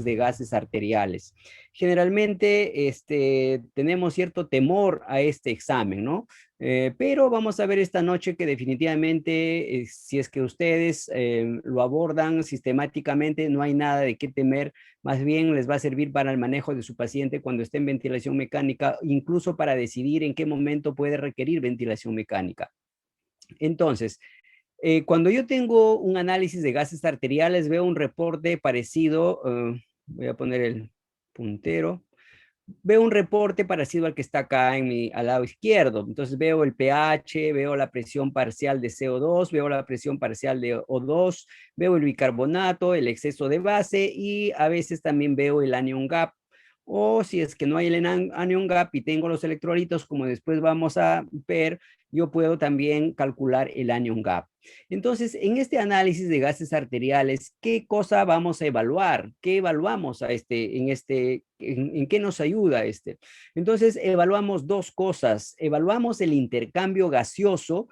de gases arteriales. Generalmente tenemos cierto temor a este examen, ¿no? Pero vamos a ver esta noche que definitivamente, si es que ustedes lo abordan sistemáticamente, no hay nada de qué temer, más bien les va a servir para el manejo de su paciente cuando esté en ventilación mecánica, incluso para decidir en qué momento puede requerir ventilación mecánica. Entonces, cuando yo tengo un análisis de gases arteriales, veo un reporte parecido, voy a poner el puntero, veo un reporte parecido al que está acá al lado izquierdo. Entonces veo el pH, veo la presión parcial de CO2, veo la presión parcial de O2, veo el bicarbonato, el exceso de base y a veces también veo el anion gap. O si es que no hay el anion gap y tengo los electrolitos, como después vamos a ver, yo puedo también calcular el anion gap. Entonces, en este análisis de gases arteriales, ¿qué cosa vamos a evaluar? ¿Qué evaluamos en qué nos ayuda este? Entonces, evaluamos dos cosas. Evaluamos el intercambio gaseoso,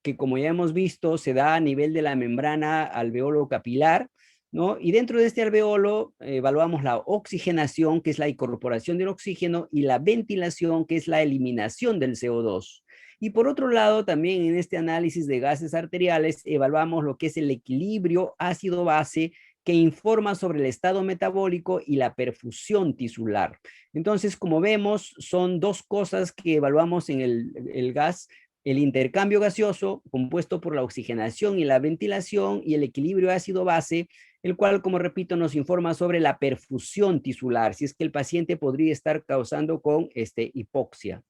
que como ya hemos visto, se da a nivel de la membrana alveolo capilar, ¿no? Y dentro de este alveolo evaluamos la oxigenación, que es la incorporación del oxígeno, y la ventilación, que es la eliminación del CO2. Y por otro lado, también en este análisis de gases arteriales, evaluamos lo que es el equilibrio ácido-base, que informa sobre el estado metabólico y la perfusión tisular. Entonces, como vemos, son dos cosas que evaluamos en el gas: el intercambio gaseoso, compuesto por la oxigenación y la ventilación, y el equilibrio ácido-base, el cual, como repito, nos informa sobre la perfusión tisular, si es que el paciente podría estar causando con hipoxia.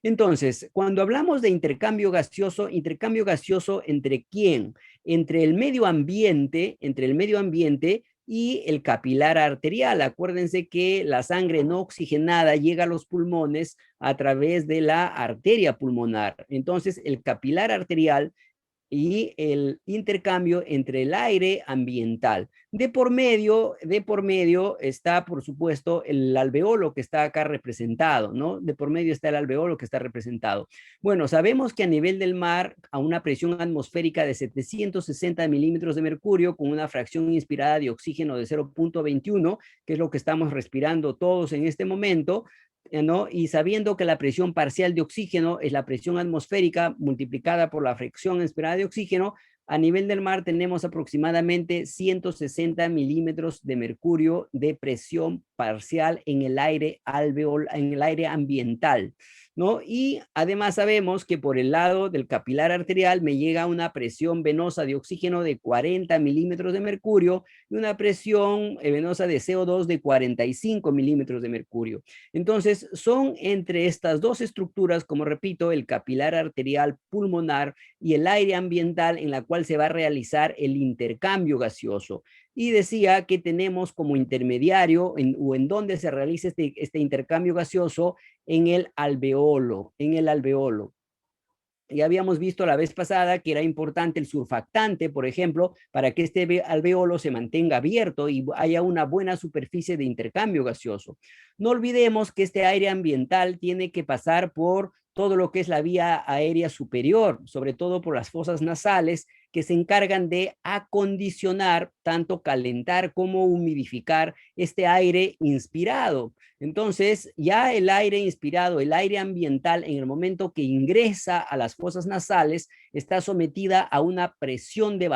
Entonces, cuando hablamos de intercambio gaseoso ¿entre quién? Entre el medio ambiente y el capilar arterial. Acuérdense que la sangre no oxigenada llega a los pulmones a través de la arteria pulmonar. Entonces, el capilar arterial y el intercambio entre el aire ambiental. De por medio está, por supuesto, el alveolo que está acá representado, ¿no? De por medio está el alveolo que está representado. Bueno, sabemos que a nivel del mar, a una presión atmosférica de 760 milímetros de mercurio, con una fracción inspirada de oxígeno de 0.21, que es lo que estamos respirando todos en este momento, ¿no? Y sabiendo que la presión parcial de oxígeno es la presión atmosférica multiplicada por la fracción esperada de oxígeno, a nivel del mar tenemos aproximadamente 160 milímetros de mercurio de presión parcial en el aire en el aire ambiental, ¿no? Y además sabemos que por el lado del capilar arterial me llega una presión venosa de oxígeno de 40 milímetros de mercurio y una presión venosa de CO2 de 45 milímetros de mercurio. Entonces, son entre estas dos estructuras, como repito, el capilar arterial pulmonar y el aire ambiental, en la cual se va a realizar el intercambio gaseoso. Y decía que tenemos como intermediario o en donde se realiza este intercambio gaseoso en el alveolo, Ya habíamos visto la vez pasada que era importante el surfactante, por ejemplo, para que este alveolo se mantenga abierto y haya una buena superficie de intercambio gaseoso. No olvidemos que este aire ambiental tiene que pasar por todo lo que es la vía aérea superior, sobre todo por las fosas nasales, que se encargan de acondicionar, tanto calentar como humidificar este aire inspirado. Entonces, ya el aire inspirado, el aire ambiental, en el momento que ingresa a las fosas nasales, está sometida a una presión de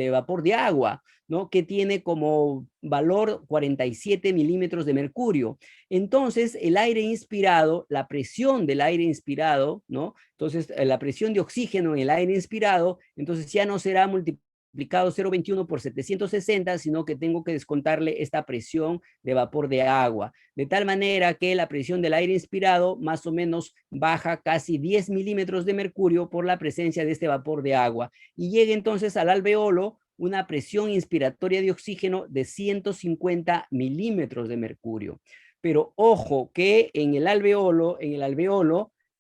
vapor de agua, ¿no? Que tiene como valor 47 milímetros de mercurio. Entonces, el aire inspirado, la presión del aire inspirado, ¿no? Entonces, la presión de oxígeno en el aire inspirado, entonces ya no será multiplicado 0,21 por 760, sino que tengo que descontarle esta presión de vapor de agua, de tal manera que la presión del aire inspirado más o menos baja casi 10 milímetros de mercurio por la presencia de este vapor de agua, y llega entonces al alveolo una presión inspiratoria de oxígeno de 150 milímetros de mercurio. Pero ojo que en el alveolo,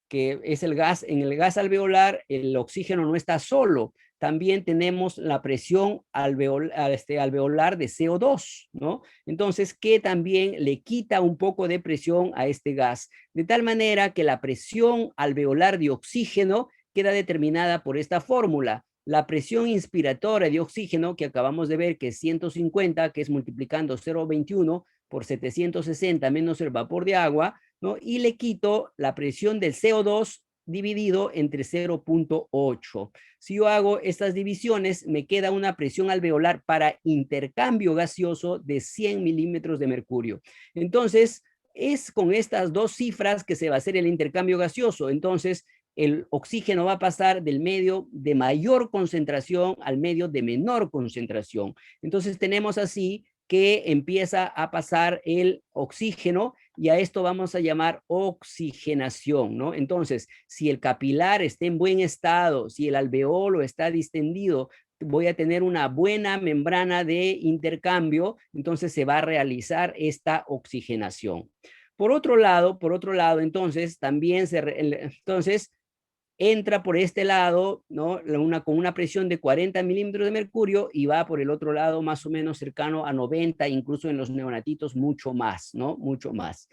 que es el gas, en el gas alveolar, el oxígeno no está solo, también tenemos la presión alveolar de CO2, ¿no? Entonces, que también le quita un poco de presión a este gas, de tal manera que la presión alveolar de oxígeno queda determinada por esta fórmula: la presión inspiratoria de oxígeno, que acabamos de ver que es 150, que es multiplicando 0,21 por 760 menos el vapor de agua, ¿no? Y le quito la presión del CO2 dividido entre 0,8. Si yo hago estas divisiones, me queda una presión alveolar para intercambio gaseoso de 100 milímetros de mercurio. Entonces, es con estas dos cifras que se va a hacer el intercambio gaseoso. Entonces, el oxígeno va a pasar del medio de mayor concentración al medio de menor concentración. Entonces tenemos así que empieza a pasar el oxígeno y a esto vamos a llamar oxigenación, ¿no? Entonces, si el capilar está en buen estado, si el alveolo está distendido, voy a tener una buena membrana de intercambio, entonces se va a realizar esta oxigenación. Por otro lado, entonces, también entonces, entra por este lado, ¿no? Con una presión de 40 milímetros de mercurio y va por el otro lado más o menos cercano a 90, incluso en los neonatitos mucho más, ¿no? Mucho más.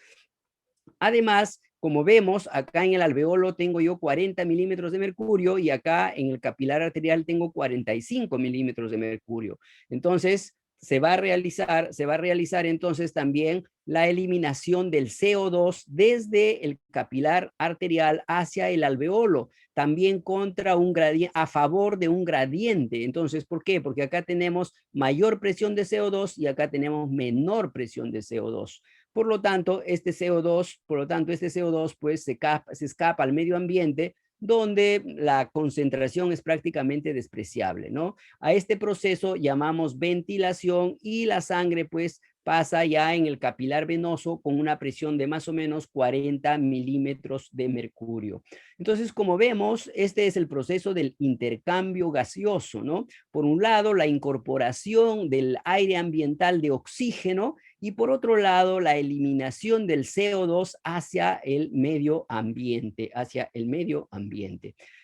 Además, como vemos, acá en el alveolo tengo yo 40 milímetros de mercurio y acá en el capilar arterial tengo 45 milímetros de mercurio. Entonces, se va a realizar entonces también la eliminación del CO2 desde el capilar arterial hacia el alveolo, también contra un gradiente, a favor de un gradiente. Entonces, ¿por qué? Porque acá tenemos mayor presión de CO2 y acá tenemos menor presión de CO2. Por lo tanto, este CO2 pues se escapa al medio ambiente donde la concentración es prácticamente despreciable, ¿no? A este proceso llamamos ventilación y la sangre pues pasa ya en el capilar venoso con una presión de más o menos 40 milímetros de mercurio. Entonces, como vemos, este es el proceso del intercambio gaseoso, ¿no? Por un lado, la incorporación del aire ambiental de oxígeno y por otro lado, la eliminación del CO2 hacia el medio ambiente,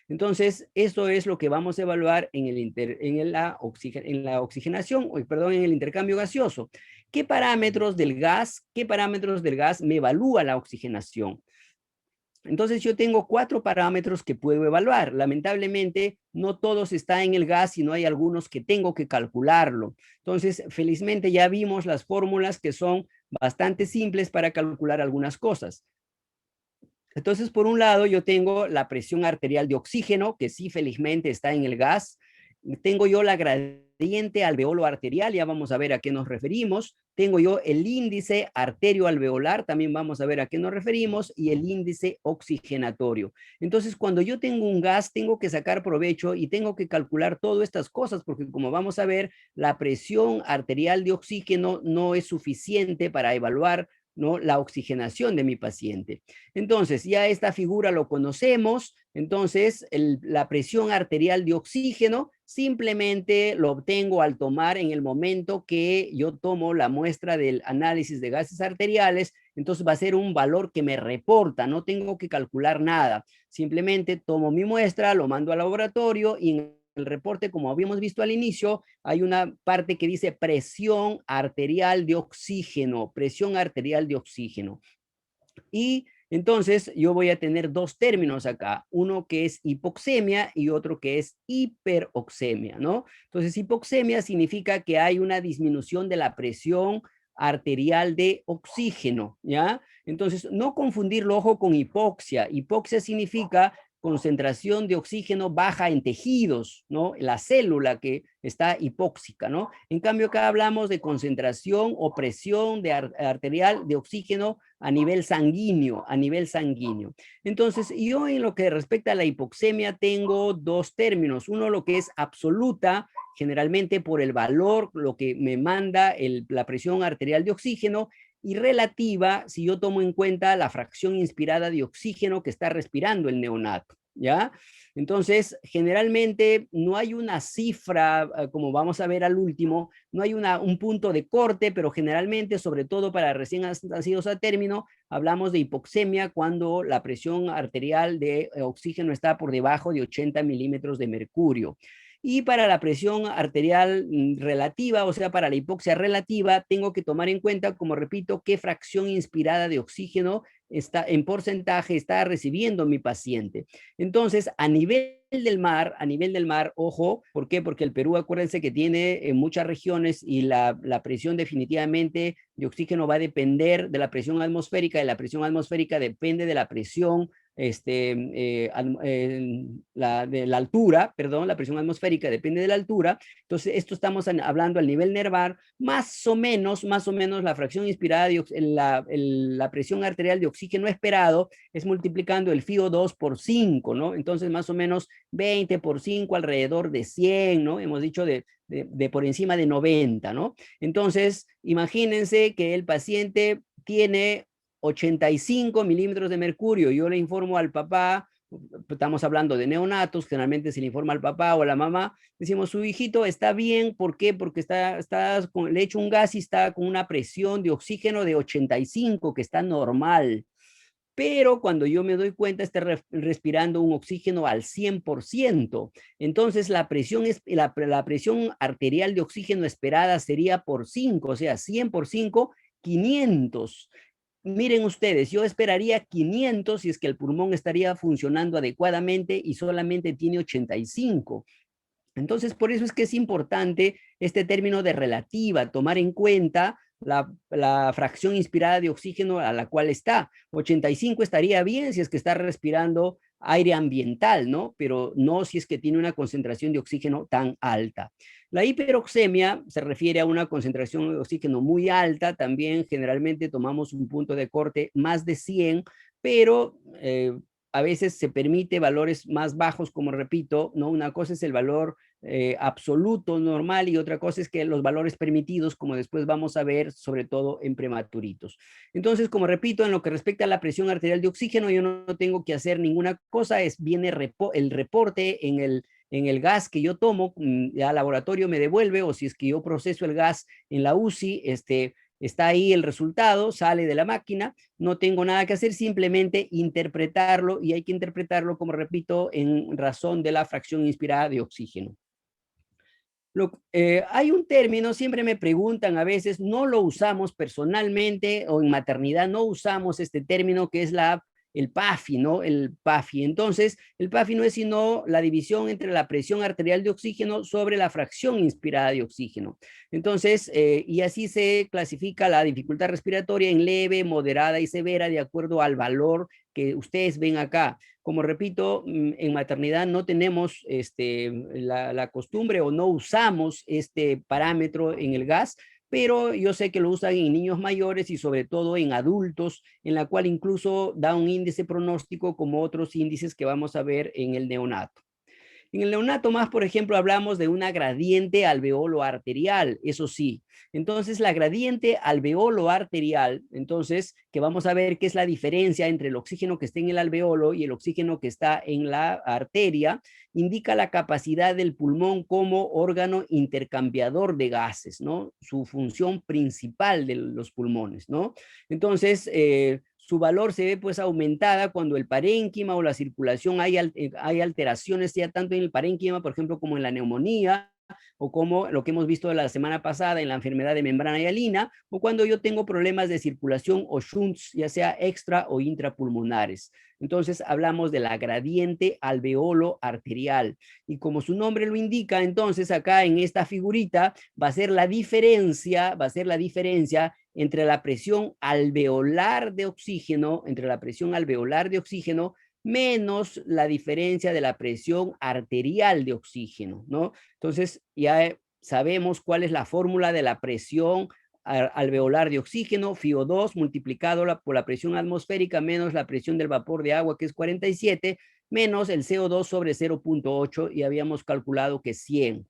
Entonces, esto es lo que vamos a evaluar en la oxigenación, en el intercambio gaseoso. ¿Qué parámetros del gas me evalúa la oxigenación? Entonces yo tengo 4 parámetros que puedo evaluar. Lamentablemente no todos están en el gas, sino hay algunos que tengo que calcularlo. Entonces, felizmente ya vimos las fórmulas que son bastante simples para calcular algunas cosas. Entonces, por un lado, yo tengo la presión arterial de oxígeno, que sí, felizmente está en el gas. Tengo yo la gradiente alveolo arterial, ya vamos a ver a qué nos referimos. Tengo yo el índice arterioalveolar, también vamos a ver a qué nos referimos, y el índice oxigenatorio. Entonces, cuando yo tengo un gas, tengo que sacar provecho y tengo que calcular todas estas cosas, porque como vamos a ver, la presión arterial de oxígeno no es suficiente para evaluar, ¿no?, la oxigenación de mi paciente. Entonces, ya esta figura lo conocemos. Entonces, la presión arterial de oxígeno simplemente lo obtengo al tomar en el momento que yo tomo la muestra del análisis de gases arteriales. Entonces va a ser un valor que me reporta, no tengo que calcular nada. Simplemente tomo mi muestra, lo mando al laboratorio y en el reporte, como habíamos visto al inicio, hay una parte que dice presión arterial de oxígeno, Y entonces yo voy a tener dos términos acá, uno que es hipoxemia y otro que es hiperoxemia, ¿no? Entonces hipoxemia significa que hay una disminución de la presión arterial de oxígeno, ¿ya? Entonces no confundirlo, ojo, con hipoxia. Hipoxia significa concentración de oxígeno baja en tejidos, ¿no? La célula que está hipóxica, ¿no? En cambio, acá hablamos de concentración o presión arterial de oxígeno a nivel sanguíneo, Entonces, yo en lo que respecta a la hipoxemia tengo dos términos. Uno, lo que es absoluta, generalmente por el valor, lo que me manda la presión arterial de oxígeno, y relativa si yo tomo en cuenta la fracción inspirada de oxígeno que está respirando el neonato, ¿ya? Entonces, generalmente no hay una cifra, como vamos a ver al último, no hay un punto de corte, pero generalmente, sobre todo para recién nacidos a término, hablamos de hipoxemia cuando la presión arterial de oxígeno está por debajo de 80 milímetros de mercurio. Y para la presión arterial relativa, o sea, para la hipoxia relativa, tengo que tomar en cuenta, como repito, qué fracción inspirada de oxígeno está en porcentaje está recibiendo mi paciente. Entonces, a nivel a nivel del mar, ojo, ¿por qué? Porque el Perú, acuérdense que tiene muchas regiones y la presión definitivamente de oxígeno va a depender de la presión atmosférica, y la presión atmosférica depende de la presión de la altura, perdón, la presión atmosférica depende de la altura. Entonces, esto estamos hablando al nivel nervar, más o menos, la fracción inspirada, la presión arterial de oxígeno esperado es multiplicando el FiO2 por 5, ¿no? Entonces, más o menos 20 por 5, alrededor de 100, ¿no? Hemos dicho de por encima de 90, ¿no? Entonces, imagínense que el paciente tiene 85 milímetros de mercurio. Yo le informo al papá, estamos hablando de neonatos, generalmente se le informa al papá o a la mamá, decimos, su hijito está bien, ¿por qué? Porque le echo un gas y está con una presión de oxígeno de 85, que está normal. Pero cuando yo me doy cuenta está respirando un oxígeno al 100%. Entonces la presión arterial de oxígeno esperada sería por 5, o sea, 100 por 5, 500. Miren ustedes, yo esperaría 500 si es que el pulmón estaría funcionando adecuadamente y solamente tiene 85. Entonces, por eso es que es importante este término de relativa, tomar en cuenta la fracción inspirada de oxígeno a la cual está. 85 estaría bien si es que está respirando aire ambiental, ¿no? Pero no si es que tiene una concentración de oxígeno tan alta. La hiperoxemia se refiere a una concentración de oxígeno muy alta. También generalmente tomamos un punto de corte más de 100, pero a veces se permite valores más bajos, como repito, ¿no? Una cosa es el valor absoluto normal y otra cosa es que los valores permitidos, como después vamos a ver, sobre todo en prematuritos. Entonces, como repito, en lo que respecta a la presión arterial de oxígeno, yo no tengo que hacer ninguna cosa, viene el reporte en el gas que yo tomo, ya el laboratorio me devuelve, o si es que yo proceso el gas en la UCI, está ahí el resultado, sale de la máquina, no tengo nada que hacer, simplemente interpretarlo, y hay que interpretarlo, como repito, en razón de la fracción inspirada de oxígeno. Hay un término, siempre me preguntan a veces, no lo usamos personalmente o en maternidad, no usamos este término que es el PAFI, ¿no? El PAFI. Entonces, el PAFI no es sino la división entre la presión arterial de oxígeno sobre la fracción inspirada de oxígeno. Entonces, y así se clasifica la dificultad respiratoria en leve, moderada y severa de acuerdo al valor que ustedes ven acá. Como repito, en maternidad no tenemos la costumbre o no usamos este parámetro en el gas, pero yo sé que lo usan en niños mayores y sobre todo en adultos, en la cual incluso da un índice pronóstico como otros índices que vamos a ver en el neonato. En el neonato más, por ejemplo, hablamos de una gradiente alveolo arterial, eso sí. Entonces, la gradiente alveolo arterial, entonces, que vamos a ver qué es la diferencia entre el oxígeno que está en el alveolo y el oxígeno que está en la arteria, indica la capacidad del pulmón como órgano intercambiador de gases, ¿no? Su función principal de los pulmones, ¿no? Entonces, su valor se ve pues aumentada cuando el parénquima o la circulación hay alteraciones ya tanto en el parénquima, por ejemplo, como en la neumonía, o como lo que hemos visto la semana pasada en la enfermedad de membrana hialina, o cuando yo tengo problemas de circulación o shunts, ya sea extra o intrapulmonares. Entonces hablamos de la gradiente alveolo arterial. Y como su nombre lo indica, entonces acá en esta figurita va a ser la diferencia entre la presión alveolar de oxígeno, menos la diferencia de la presión arterial de oxígeno, ¿no? Entonces, ya sabemos cuál es la fórmula de la presión alveolar de oxígeno, FiO2 multiplicado por la presión atmosférica menos la presión del vapor de agua, que es 47, menos el CO2 sobre 0.8, y habíamos calculado que 100.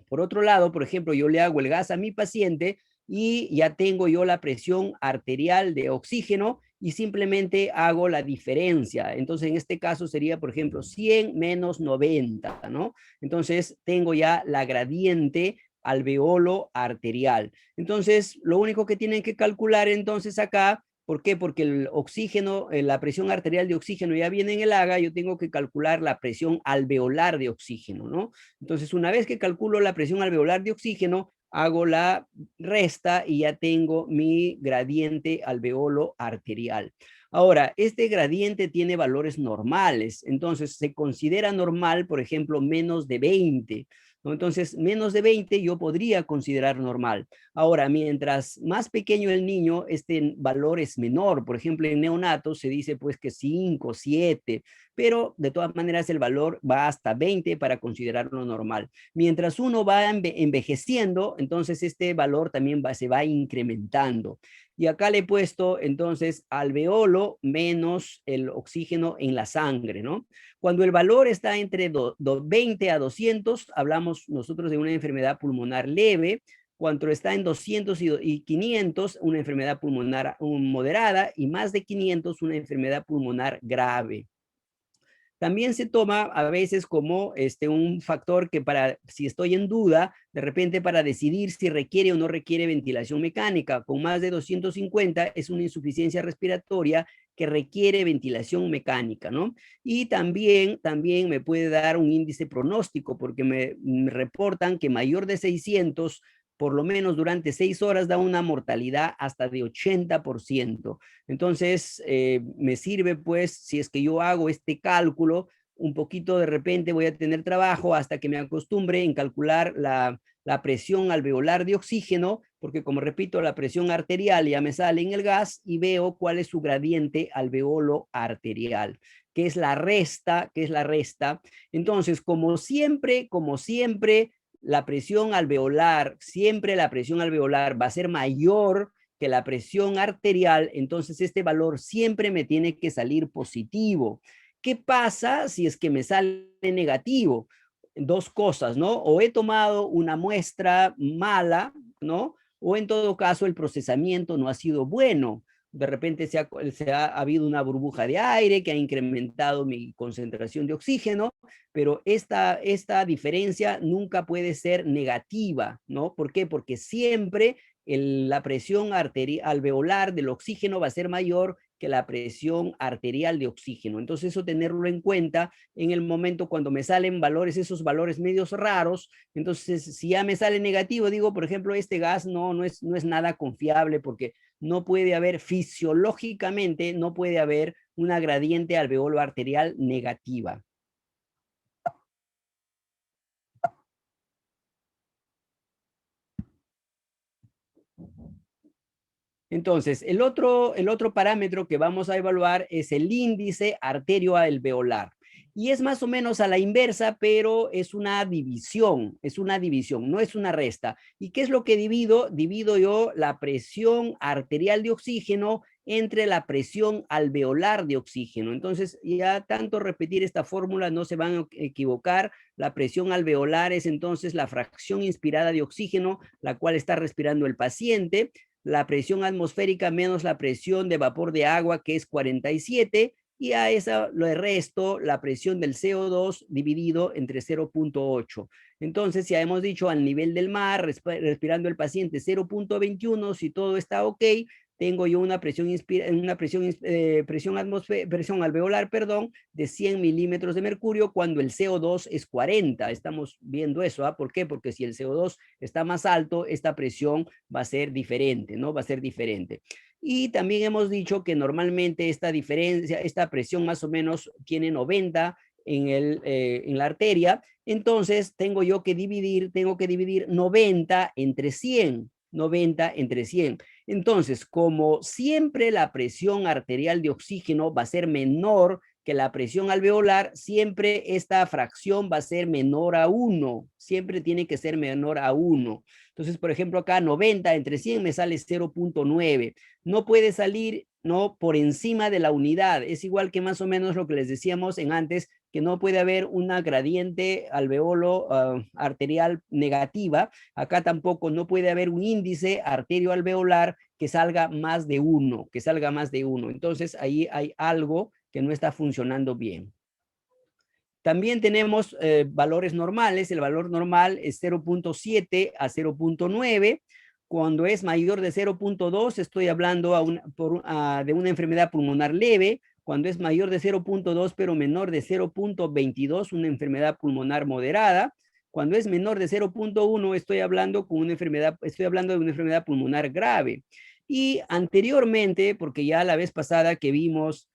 Por otro lado, por ejemplo, yo le hago el gas a mi paciente y ya tengo yo la presión arterial de oxígeno y simplemente hago la diferencia. Entonces, en este caso sería, por ejemplo, 100 menos 90, ¿no? Entonces, tengo ya la gradiente alveolo arterial. Entonces, lo único que tienen que calcular entonces acá, ¿por qué? Porque el oxígeno, la presión arterial de oxígeno ya viene en el AGA, yo tengo que calcular la presión alveolar de oxígeno, ¿no? Entonces, una vez que calculo la presión alveolar de oxígeno, hago la resta y ya tengo mi gradiente alveolo arterial. Ahora, este gradiente tiene valores normales, entonces se considera normal, por ejemplo, menos de 20, ¿no? Entonces, menos de 20 yo podría considerar normal. Ahora, mientras más pequeño el niño, este valor es menor. Por ejemplo, en neonatos se dice pues que 5, 7, pero de todas maneras el valor va hasta 20 para considerarlo normal. Mientras uno va envejeciendo, entonces este valor también se va incrementando. Y acá le he puesto entonces alveolo menos el oxígeno en la sangre, ¿no? Cuando el valor está entre 20 a 200, hablamos nosotros de una enfermedad pulmonar leve. Cuando está en 200 y 500, una enfermedad pulmonar moderada, y más de 500, una enfermedad pulmonar grave. También se toma a veces como un factor que si estoy en duda, de repente para decidir si requiere o no requiere ventilación mecánica. Con más de 250 es una insuficiencia respiratoria que requiere ventilación mecánica, ¿no? Y también me puede dar un índice pronóstico, porque me reportan que mayor de 600, por lo menos durante 6 horas, da una mortalidad hasta de 80%. Entonces, me sirve pues, si es que yo hago este cálculo, un poquito de repente voy a tener trabajo hasta que me acostumbre en calcular la presión alveolar de oxígeno, porque como repito, la presión arterial ya me sale en el gas y veo cuál es su gradiente alveolo arterial, que es la resta, Entonces, como siempre, la presión alveolar, siempre la presión alveolar va a ser mayor que la presión arterial, entonces este valor siempre me tiene que salir positivo. ¿Qué pasa si es que me sale negativo? Dos cosas, ¿no? O he tomado una muestra mala, ¿no? O en todo caso el procesamiento no ha sido bueno. De repente ha habido una burbuja de aire que ha incrementado mi concentración de oxígeno, pero esta diferencia nunca puede ser negativa, ¿no? ¿Por qué? Porque siempre la presión alveolar del oxígeno va a ser mayor que la presión arterial de oxígeno. Entonces eso tenerlo en cuenta en el momento cuando me salen valores, esos valores medios raros. Entonces si ya me sale negativo, digo, por ejemplo, este gas no es nada confiable, porque no puede haber fisiológicamente, no puede haber una gradiente alveolo arterial negativa. Entonces, el otro parámetro que vamos a evaluar es el índice arterioalveolar. Y es más o menos a la inversa, pero es una división, no es una resta. ¿Y qué es lo que divido? Divido yo la presión arterial de oxígeno entre la presión alveolar de oxígeno. Entonces, ya tanto repetir esta fórmula no se van a equivocar. La presión alveolar es entonces la fracción inspirada de oxígeno, la cual está respirando el paciente. La presión atmosférica menos la presión de vapor de agua, que es 47, y a esa le resto la presión del CO2 dividido entre 0.8. Entonces, ya hemos dicho al nivel del mar, respirando el paciente 0.21, si todo está ok, tengo yo una presión alveolar, perdón, de 100 milímetros de mercurio, cuando el CO2 es 40. Estamos viendo eso, ¿ah? ¿Por qué? Porque si el CO2 está más alto, esta presión va a ser diferente, ¿no? Va a ser diferente. Y también hemos dicho que normalmente esta presión más o menos tiene 90 en la arteria. Entonces tengo que dividir 90 entre 100. 90 entre 100. Entonces, como siempre la presión arterial de oxígeno va a ser menor que la presión alveolar, siempre esta fracción va a ser menor a 1. Siempre tiene que ser menor a 1. Entonces, por ejemplo, acá 90 entre 100 me sale 0.9. No puede salir, no, por encima de la unidad. Es igual que más o menos lo que les decíamos en antes, que no puede haber una gradiente alveolo arterial negativa. Acá tampoco no puede haber un índice arterioalveolar que salga más de 1, Entonces ahí hay algo que no está funcionando bien. También tenemos valores normales. El valor normal es 0.7 a 0.9. Cuando es mayor de 0.2, estoy hablando de una enfermedad pulmonar leve. Cuando es mayor de 0.2, pero menor de 0.22, una enfermedad pulmonar moderada. Cuando es menor de 0.1, estoy hablando de una enfermedad pulmonar grave. Y anteriormente, porque ya la vez pasada que vimos,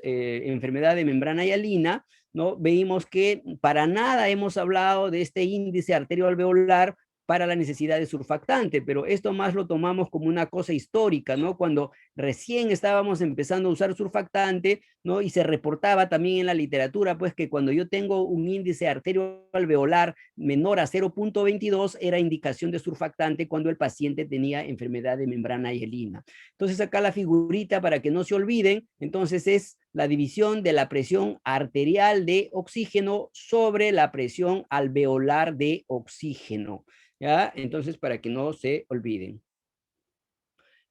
enfermedad de membrana hialina, ¿no? Veímos que para nada hemos hablado de este índice arterioalveolar para la necesidad de surfactante, pero esto más lo tomamos como una cosa histórica, ¿no? Cuando recién estábamos empezando a usar surfactante, ¿no? Y se reportaba también en la literatura, pues que cuando yo tengo un índice arterioalveolar menor a 0,22 era indicación de surfactante cuando el paciente tenía enfermedad de membrana hialina. Entonces acá la figurita para que no se olviden, entonces es la división de la presión arterial de oxígeno sobre la presión alveolar de oxígeno. ¿Ya? Entonces, para que no se olviden.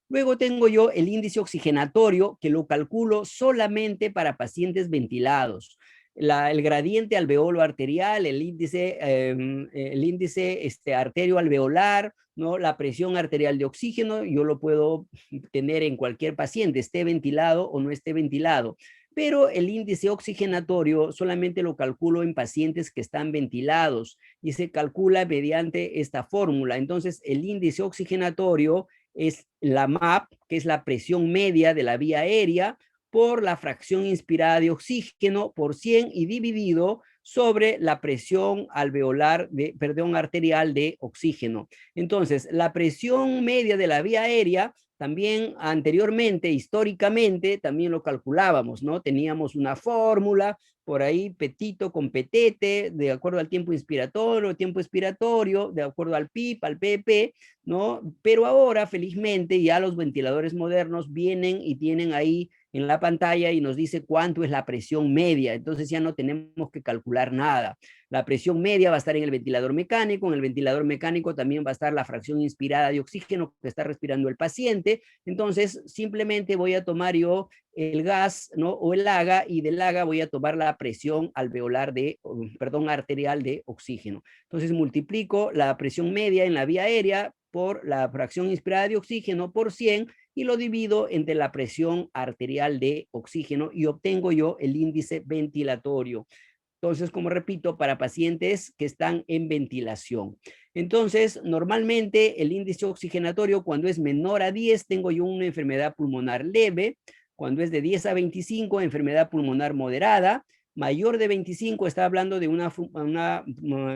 Luego tengo yo el índice oxigenatorio, que lo calculo solamente para pacientes ventilados. El gradiente alveolo arterial, el índice arterio alveolar, ¿no? La presión arterial de oxígeno, yo lo puedo tener en cualquier paciente, esté ventilado o no esté ventilado. Pero el índice oxigenatorio solamente lo calculo en pacientes que están ventilados y se calcula mediante esta fórmula. Entonces, el índice oxigenatorio es la MAP, que es la presión media de la vía aérea, por la fracción inspirada de oxígeno por 100 y dividido sobre la presión arterial de oxígeno. Entonces, la presión media de la vía aérea también anteriormente, históricamente, también lo calculábamos, ¿no? Teníamos una fórmula, por ahí petito con petete, de acuerdo al tiempo expiratorio, de acuerdo al PIP, al PP, ¿no? Pero ahora, felizmente, ya los ventiladores modernos vienen y tienen ahí en la pantalla y nos dice cuánto es la presión media. Entonces ya no tenemos que calcular nada. La presión media va a estar en el ventilador mecánico. En el ventilador mecánico también va a estar la fracción inspirada de oxígeno que está respirando el paciente. Entonces simplemente voy a tomar yo el gas, ¿no? O el AGA, y del AGA voy a tomar la presión arterial de oxígeno. Entonces multiplico la presión media en la vía aérea por la fracción inspirada de oxígeno por 100 y lo divido entre la presión arterial de oxígeno y obtengo yo el índice ventilatorio. Entonces, como repito, para pacientes que están en ventilación. Entonces, normalmente el índice oxigenatorio cuando es menor a 10, tengo yo una enfermedad pulmonar leve. Cuando es de 10 a 25, enfermedad pulmonar moderada. Mayor de 25 está hablando de una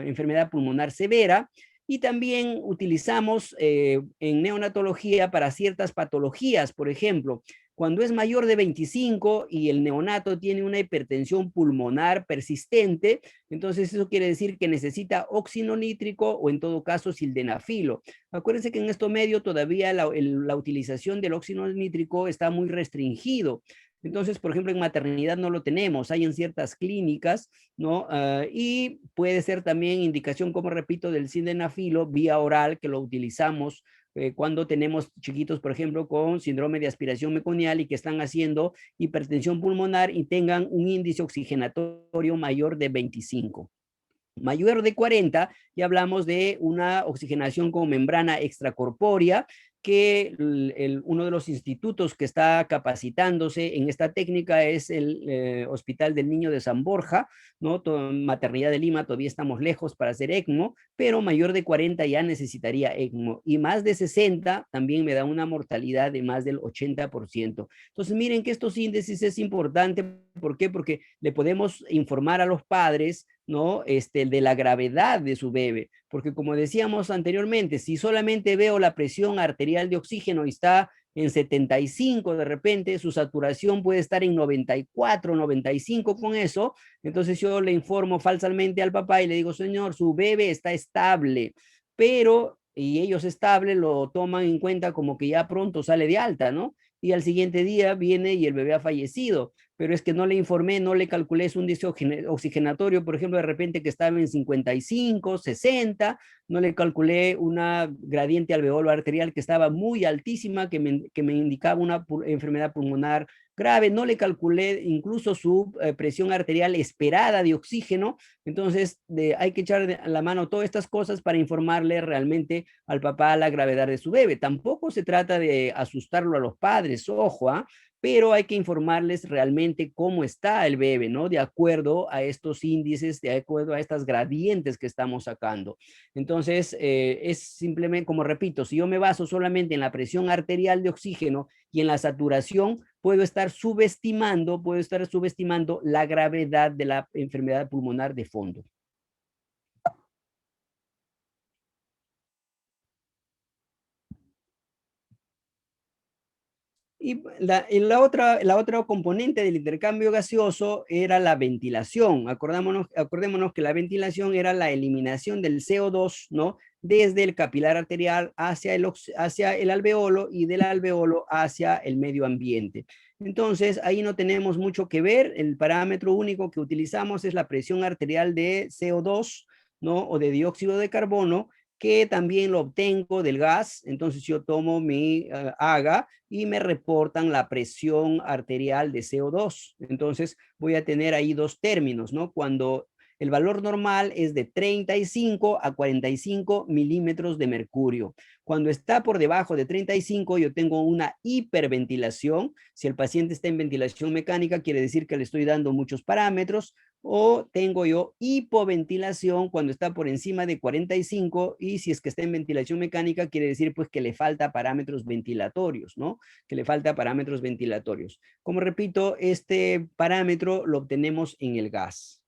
enfermedad pulmonar severa. Y también utilizamos en neonatología para ciertas patologías, por ejemplo, cuando es mayor de 25 y el neonato tiene una hipertensión pulmonar persistente, entonces eso quiere decir que necesita óxido nítrico o en todo caso sildenafilo. Acuérdense que en esto medio todavía la utilización del óxido nítrico está muy restringido. Entonces, por ejemplo, en maternidad no lo tenemos, hay en ciertas clínicas, ¿no? Y puede ser también indicación, como repito, del sildenafilo vía oral, que lo utilizamos cuando tenemos chiquitos, por ejemplo, con síndrome de aspiración meconial y que están haciendo hipertensión pulmonar y tengan un índice oxigenatorio mayor de 25. Mayor de 40, ya hablamos de una oxigenación con membrana extracorpórea, que uno de los institutos que está capacitándose en esta técnica es el Hospital del Niño de San Borja, ¿no? Maternidad de Lima, todavía estamos lejos para hacer ECMO, pero mayor de 40 ya necesitaría ECMO, y más de 60 también me da una mortalidad de más del 80%. Entonces miren que estos índices es importante, ¿por qué? Porque le podemos informar a los padres, ¿no? De la gravedad de su bebé, porque como decíamos anteriormente, si solamente veo la presión arterial de oxígeno y está en 75 de repente, su saturación puede estar en 94, 95 con eso, entonces yo le informo falsamente al papá y le digo, señor, su bebé está estable, pero, y ellos estable lo toman en cuenta como que ya pronto sale de alta, ¿no? Y al siguiente día viene y el bebé ha fallecido, pero es que no le informé, no le calculé su índice oxigenatorio, por ejemplo, de repente que estaba en 55, 60, no le calculé una gradiente alveolo arterial que estaba muy altísima, que me indicaba una enfermedad pulmonar grave, no le calculé incluso su presión arterial esperada de oxígeno, entonces hay que echar la mano todas estas cosas para informarle realmente al papá la gravedad de su bebé. Tampoco se trata de asustarlo a los padres, ojo, ¿ah? pero hay que informarles realmente cómo está el bebé, ¿no? De acuerdo a estos índices, de acuerdo a estas gradientes que estamos sacando. Entonces, es simplemente, como repito, si yo me baso solamente en la presión arterial de oxígeno y en la saturación, puedo estar subestimando la gravedad de la enfermedad pulmonar de fondo. Y la otra componente del intercambio gaseoso era la ventilación. Acordémonos que la ventilación era la eliminación del CO2, ¿no? Desde el capilar arterial hacia el alveolo y del alveolo hacia el medio ambiente. Entonces, ahí no tenemos mucho que ver. El parámetro único que utilizamos es la presión arterial de CO2, ¿no? O de dióxido de carbono, que también lo obtengo del gas. Entonces, yo tomo mi AGA y me reportan la presión arterial de CO2. Entonces voy a tener ahí dos términos, ¿no? Cuando el valor normal es de 35 a 45 milímetros de mercurio. Cuando está por debajo de 35, yo tengo una hiperventilación. Si el paciente está en ventilación mecánica, quiere decir que le estoy dando muchos parámetros. O tengo yo hipoventilación cuando está por encima de 45, y si es que está en ventilación mecánica, quiere decir pues que le falta parámetros ventilatorios, ¿no? Que le falta parámetros ventilatorios. Como repito, este parámetro lo obtenemos en el gas.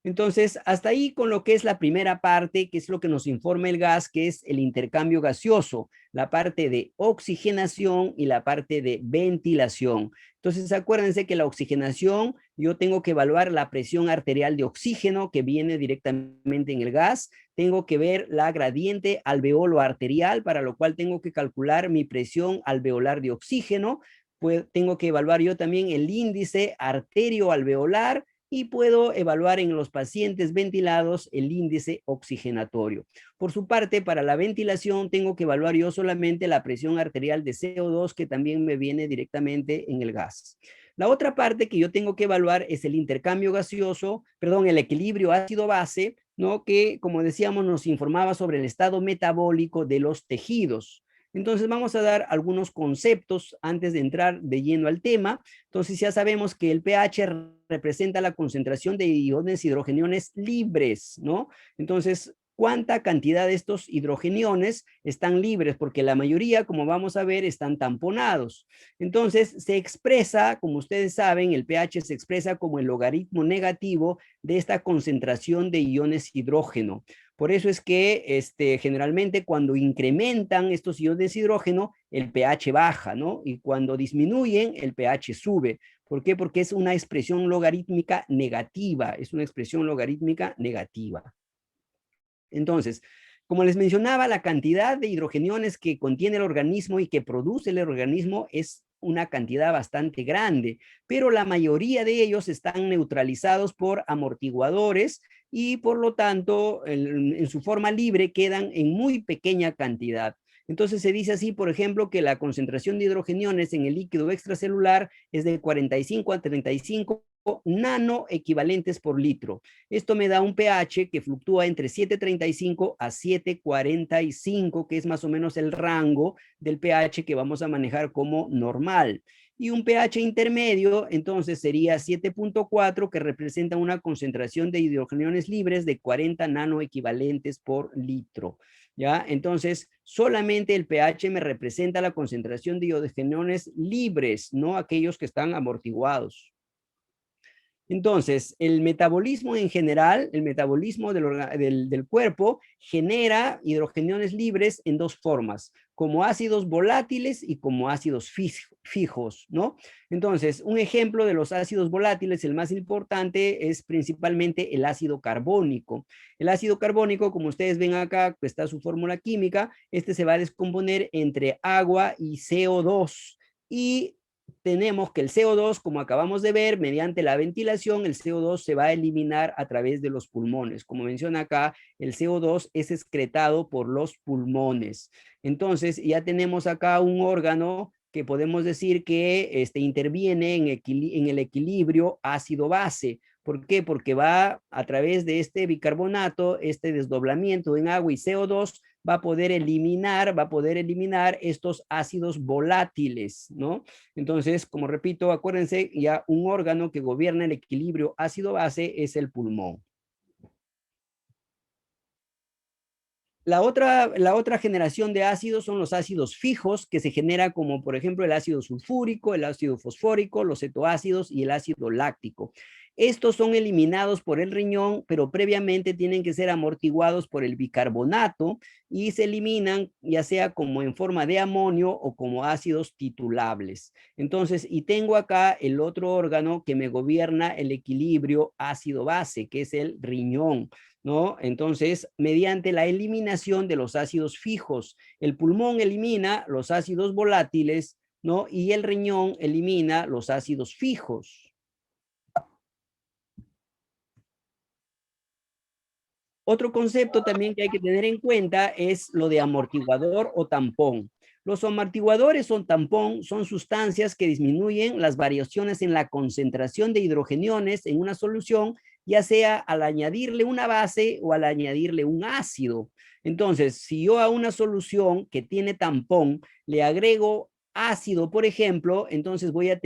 Entonces, hasta ahí con lo que es la primera parte, que es lo que nos informa el gas, que es el intercambio gaseoso, la parte de oxigenación y la parte de ventilación. Entonces, acuérdense que la oxigenación, yo tengo que evaluar la presión arterial de oxígeno que viene directamente en el gas, tengo que ver la gradiente alveolo arterial, para lo cual tengo que calcular mi presión alveolar de oxígeno, pues tengo que evaluar yo también el índice arterioalveolar, y puedo evaluar en los pacientes ventilados el índice oxigenatorio. Por su parte, para la ventilación tengo que evaluar yo solamente la presión arterial de CO2, que también me viene directamente en el gas. La otra parte que yo tengo que evaluar es el intercambio gaseoso, perdón, el equilibrio ácido-base, ¿no? Que, como decíamos, nos informaba sobre el estado metabólico de los tejidos. Entonces vamos a dar algunos conceptos antes de entrar de lleno al tema. Entonces ya sabemos que el pH representa la concentración de iones hidrogeniones libres, ¿no? Entonces, ¿cuánta cantidad de estos hidrogeniones están libres? Porque la mayoría, como vamos a ver, están tamponados. Entonces, se expresa, como ustedes saben, el pH se expresa como el logaritmo negativo de esta concentración de iones hidrógeno. Por eso es que generalmente cuando incrementan estos iones de hidrógeno, el pH baja, ¿no? Y cuando disminuyen, el pH sube. ¿Por qué? Porque es una expresión logarítmica negativa, es una expresión logarítmica negativa. Entonces, como les mencionaba, la cantidad de hidrogeniones que contiene el organismo y que produce el organismo es una cantidad bastante grande, pero la mayoría de ellos están neutralizados por amortiguadores y por lo tanto en su forma libre quedan en muy pequeña cantidad. Entonces se dice así, por ejemplo, que la concentración de hidrogeniones en el líquido extracelular es de 45 a 35 nano equivalentes por litro. Esto me da un pH que fluctúa entre 7.35 a 7.45, que es más o menos el rango del pH que vamos a manejar como normal. Y un pH intermedio, entonces, sería 7.4, que representa una concentración de hidrogeniones libres de 40 nanoequivalentes por litro. ¿Ya? Entonces, solamente el pH me representa la concentración de hidrogeniones libres, no aquellos que están amortiguados. Entonces, el metabolismo en general, el metabolismo del cuerpo genera hidrogeniones libres en dos formas, como ácidos volátiles y como ácidos fijos, ¿no? Entonces, un ejemplo de los ácidos volátiles, el más importante, es principalmente el ácido carbónico. El ácido carbónico, como ustedes ven acá, que está su fórmula química, este se va a descomponer entre agua y CO2. Y tenemos que el CO2, como acabamos de ver, mediante la ventilación, el CO2 se va a eliminar a través de los pulmones. Como menciona acá, el CO2 es excretado por los pulmones. Entonces, ya tenemos acá un órgano que podemos decir que interviene en el equilibrio ácido-base. ¿Por qué? Porque va a través de este bicarbonato, este desdoblamiento en agua y CO2, va a poder eliminar estos ácidos volátiles, ¿no? Entonces, como repito, acuérdense, ya un órgano que gobierna el equilibrio ácido-base es el pulmón. La otra generación de ácidos son los ácidos fijos, que se genera como, por ejemplo, el ácido sulfúrico, el ácido fosfórico, los cetoácidos y el ácido láctico. Estos son eliminados por el riñón, pero previamente tienen que ser amortiguados por el bicarbonato y se eliminan ya sea como en forma de amonio o como ácidos titulables. Entonces, y tengo acá el otro órgano que me gobierna el equilibrio ácido-base, que es el riñón, ¿no? Entonces, mediante la eliminación de los ácidos fijos, el pulmón elimina los ácidos volátiles, ¿no? Y el riñón elimina los ácidos fijos. Otro concepto también que hay que tener en cuenta es lo de amortiguador o tampón. Los amortiguadores o tampón son sustancias que disminuyen las variaciones en la concentración de hidrogeniones en una solución, ya sea al añadirle una base o al añadirle un ácido. Entonces, si yo a una solución que tiene tampón le agrego ácido, por ejemplo, entonces voy a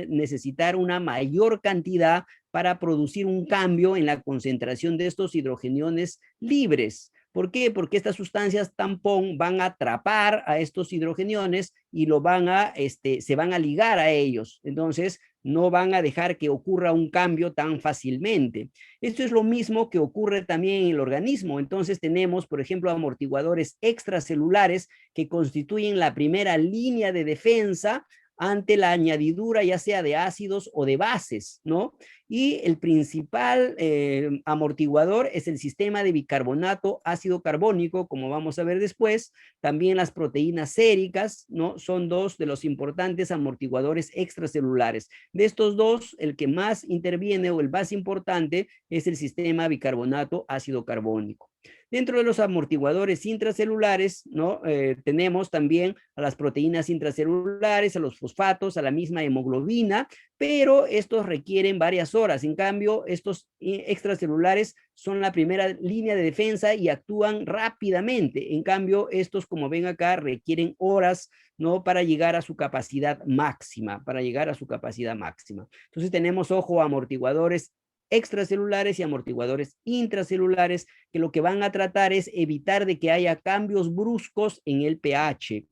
necesitar una mayor cantidad para producir un cambio en la concentración de estos hidrogeniones libres. ¿Por qué? Porque estas sustancias tampón van a atrapar a estos hidrogeniones y se van a ligar a ellos. Entonces, no van a dejar que ocurra un cambio tan fácilmente. Esto es lo mismo que ocurre también en el organismo. Entonces, tenemos, por ejemplo, amortiguadores extracelulares que constituyen la primera línea de defensa ante la añadidura ya sea de ácidos o de bases, ¿no? Y el principal amortiguador es el sistema de bicarbonato ácido carbónico, como vamos a ver después. También las proteínas séricas, ¿no? Son dos de los importantes amortiguadores extracelulares. De estos dos, el que más interviene o el más importante es el sistema bicarbonato ácido carbónico. Dentro de los amortiguadores intracelulares, ¿no? Tenemos también a las proteínas intracelulares, a los fosfatos, a la misma hemoglobina, pero estos requieren varias horas. En cambio, estos extracelulares son la primera línea de defensa y actúan rápidamente. En cambio, estos, como ven acá, requieren horas, ¿no? Para llegar a su capacidad máxima, Entonces tenemos, ojo, amortiguadores extracelulares y amortiguadores intracelulares, que lo que van a tratar es evitar de que haya cambios bruscos en el pH,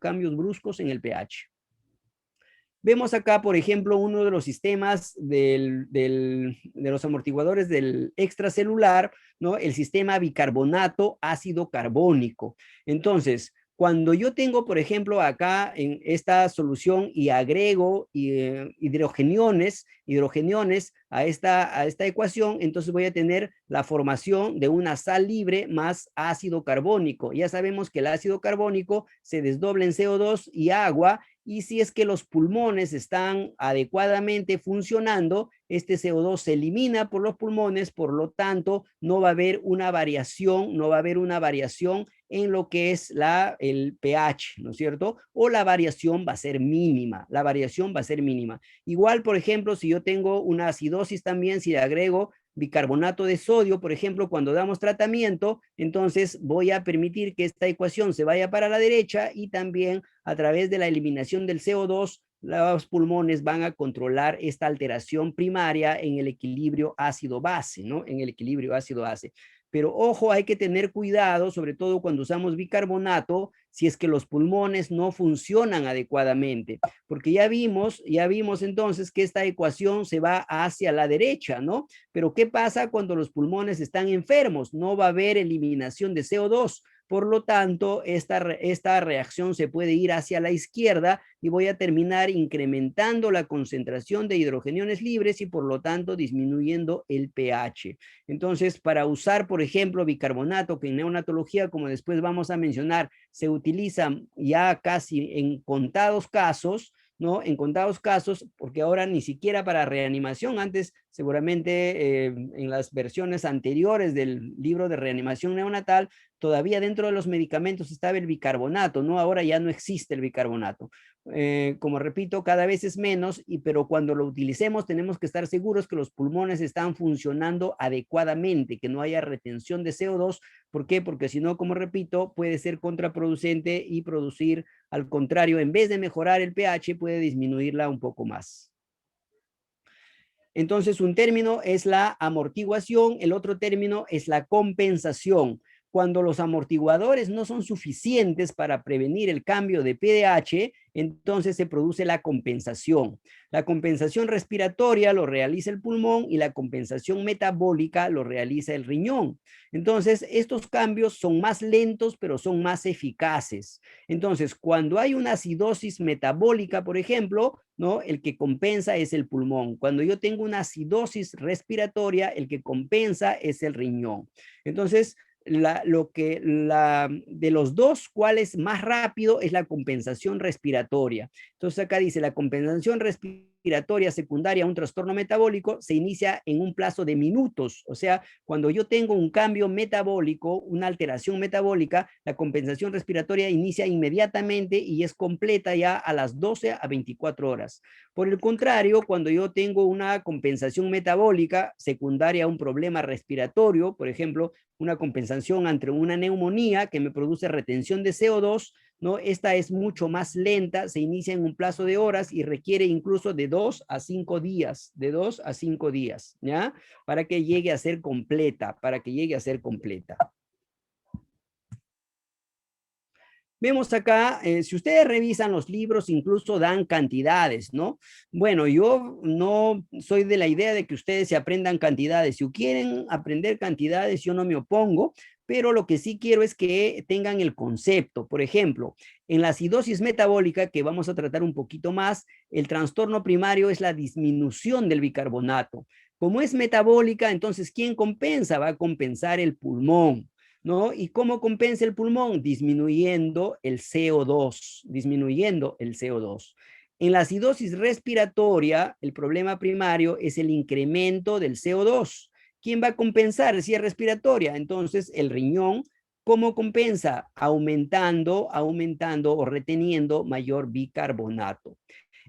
Vemos acá, por ejemplo, uno de los sistemas de los amortiguadores del extracelular, ¿no? El sistema bicarbonato ácido carbónico. Entonces, cuando yo tengo, por ejemplo, acá en esta solución y agrego hidrogeniones a esta ecuación, entonces voy a tener la formación de una sal libre más ácido carbónico. Ya sabemos que el ácido carbónico se desdobla en CO2 y agua, y si es que los pulmones están adecuadamente funcionando, este CO2 se elimina por los pulmones, por lo tanto, no va a haber una variación, en lo que es el pH, ¿no es cierto? O la variación va a ser mínima, Igual, por ejemplo, si yo tengo una acidosis también, si le agrego bicarbonato de sodio, por ejemplo, cuando damos tratamiento, entonces voy a permitir que esta ecuación se vaya para la derecha y también a través de la eliminación del CO2, los pulmones van a controlar esta alteración primaria en el equilibrio ácido-base, ¿no? Pero ojo, hay que tener cuidado, sobre todo cuando usamos bicarbonato, si es que los pulmones no funcionan adecuadamente, porque ya vimos entonces que esta ecuación se va hacia la derecha, ¿no? Pero ¿qué pasa cuando los pulmones están enfermos? No va a haber eliminación de CO2. Por lo tanto, esta reacción se puede ir hacia la izquierda y voy a terminar incrementando la concentración de hidrogeniones libres y por lo tanto disminuyendo el pH. Entonces, para usar, por ejemplo, bicarbonato, que en neonatología, como después vamos a mencionar, se utiliza ya casi en contados casos, ¿no? En contados casos, porque ahora ni siquiera para reanimación, antes seguramente en las versiones anteriores del libro de reanimación neonatal, todavía dentro de los medicamentos estaba el bicarbonato, ¿no? Ahora ya no existe el bicarbonato. Como repito, cada vez es menos, pero cuando lo utilicemos tenemos que estar seguros que los pulmones están funcionando adecuadamente, que no haya retención de CO2. ¿Por qué? Porque si no, como repito, puede ser contraproducente y producir, al contrario, en vez de mejorar el pH, puede disminuirla un poco más. Entonces, un término es la amortiguación, el otro término es la compensación. Cuando los amortiguadores no son suficientes para prevenir el cambio de pH, entonces se produce la compensación. La compensación respiratoria lo realiza el pulmón y la compensación metabólica lo realiza el riñón. Entonces, estos cambios son más lentos, pero son más eficaces. Entonces, cuando hay una acidosis metabólica, por ejemplo, ¿no? El que compensa es el pulmón. Cuando yo tengo una acidosis respiratoria, el que compensa es el riñón. Entonces, de los dos, ¿cuál es más rápido? Es la compensación respiratoria. Entonces acá dice, la compensación respiratoria secundaria a un trastorno metabólico se inicia en un plazo de minutos. O sea, cuando yo tengo un cambio metabólico, una alteración metabólica, la compensación respiratoria inicia inmediatamente y es completa ya a las 12 a 24 horas. Por el contrario, cuando yo tengo una compensación metabólica secundaria a un problema respiratorio, por ejemplo, una compensación ante una neumonía que me produce retención de CO2, ¿no? Esta es mucho más lenta, se inicia en un plazo de horas y requiere incluso de 2 a 5 días, de 2 a 5 días, ¿ya? Para que llegue a ser completa, para que llegue a ser completa. Vemos acá, si ustedes revisan los libros, incluso dan cantidades, ¿no? Bueno, yo no soy de la idea de que ustedes se aprendan cantidades. Si quieren aprender cantidades, yo no me opongo, pero lo que sí quiero es que tengan el concepto. Por ejemplo, en la acidosis metabólica, que vamos a tratar un poquito más, el trastorno primario es la disminución del bicarbonato. Como es metabólica, entonces, ¿quién compensa? Va a compensar el pulmón. ¿No? ¿Y cómo compensa el pulmón? Disminuyendo el CO2, disminuyendo el CO2. En la acidosis respiratoria, el problema primario es el incremento del CO2. ¿Quién va a compensar si es respiratoria? Entonces, el riñón, ¿cómo compensa? Aumentando o reteniendo mayor bicarbonato.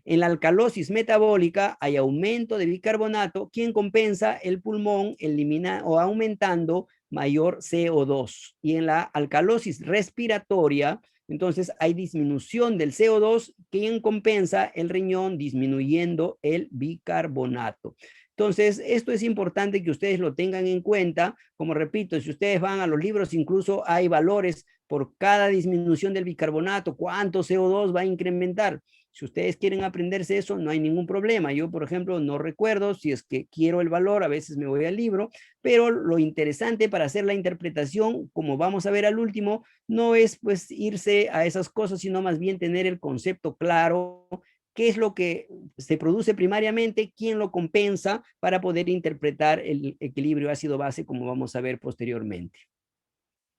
En la alcalosis metabólica hay aumento de bicarbonato. ¿Quién compensa? El pulmón, elimina o aumentando mayor CO2. Y en la alcalosis respiratoria, entonces hay disminución del CO2. ¿Quién compensa? El riñón, disminuyendo el bicarbonato. Entonces, esto es importante que ustedes lo tengan en cuenta. Como repito, si ustedes van a los libros, incluso hay valores por cada disminución del bicarbonato, cuánto CO2 va a incrementar. Si ustedes quieren aprenderse eso, no hay ningún problema. Yo, por ejemplo, no recuerdo, si es que quiero el valor, a veces me voy al libro, pero lo interesante para hacer la interpretación, como vamos a ver al último, no es pues irse a esas cosas, sino más bien tener el concepto claro, qué es lo que se produce primariamente, quién lo compensa para poder interpretar el equilibrio ácido-base, como vamos a ver posteriormente.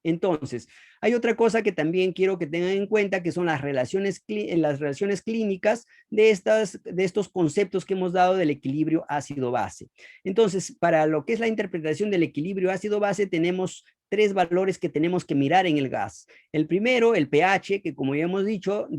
Entonces, hay otra cosa que también quiero que tengan en cuenta, que son las relaciones clínicas de estos conceptos que hemos dado del equilibrio ácido-base. Entonces, para lo que es la interpretación del equilibrio ácido-base, tenemos tres valores que tenemos que mirar en el gas. El primero, el pH, que como ya hemos dicho,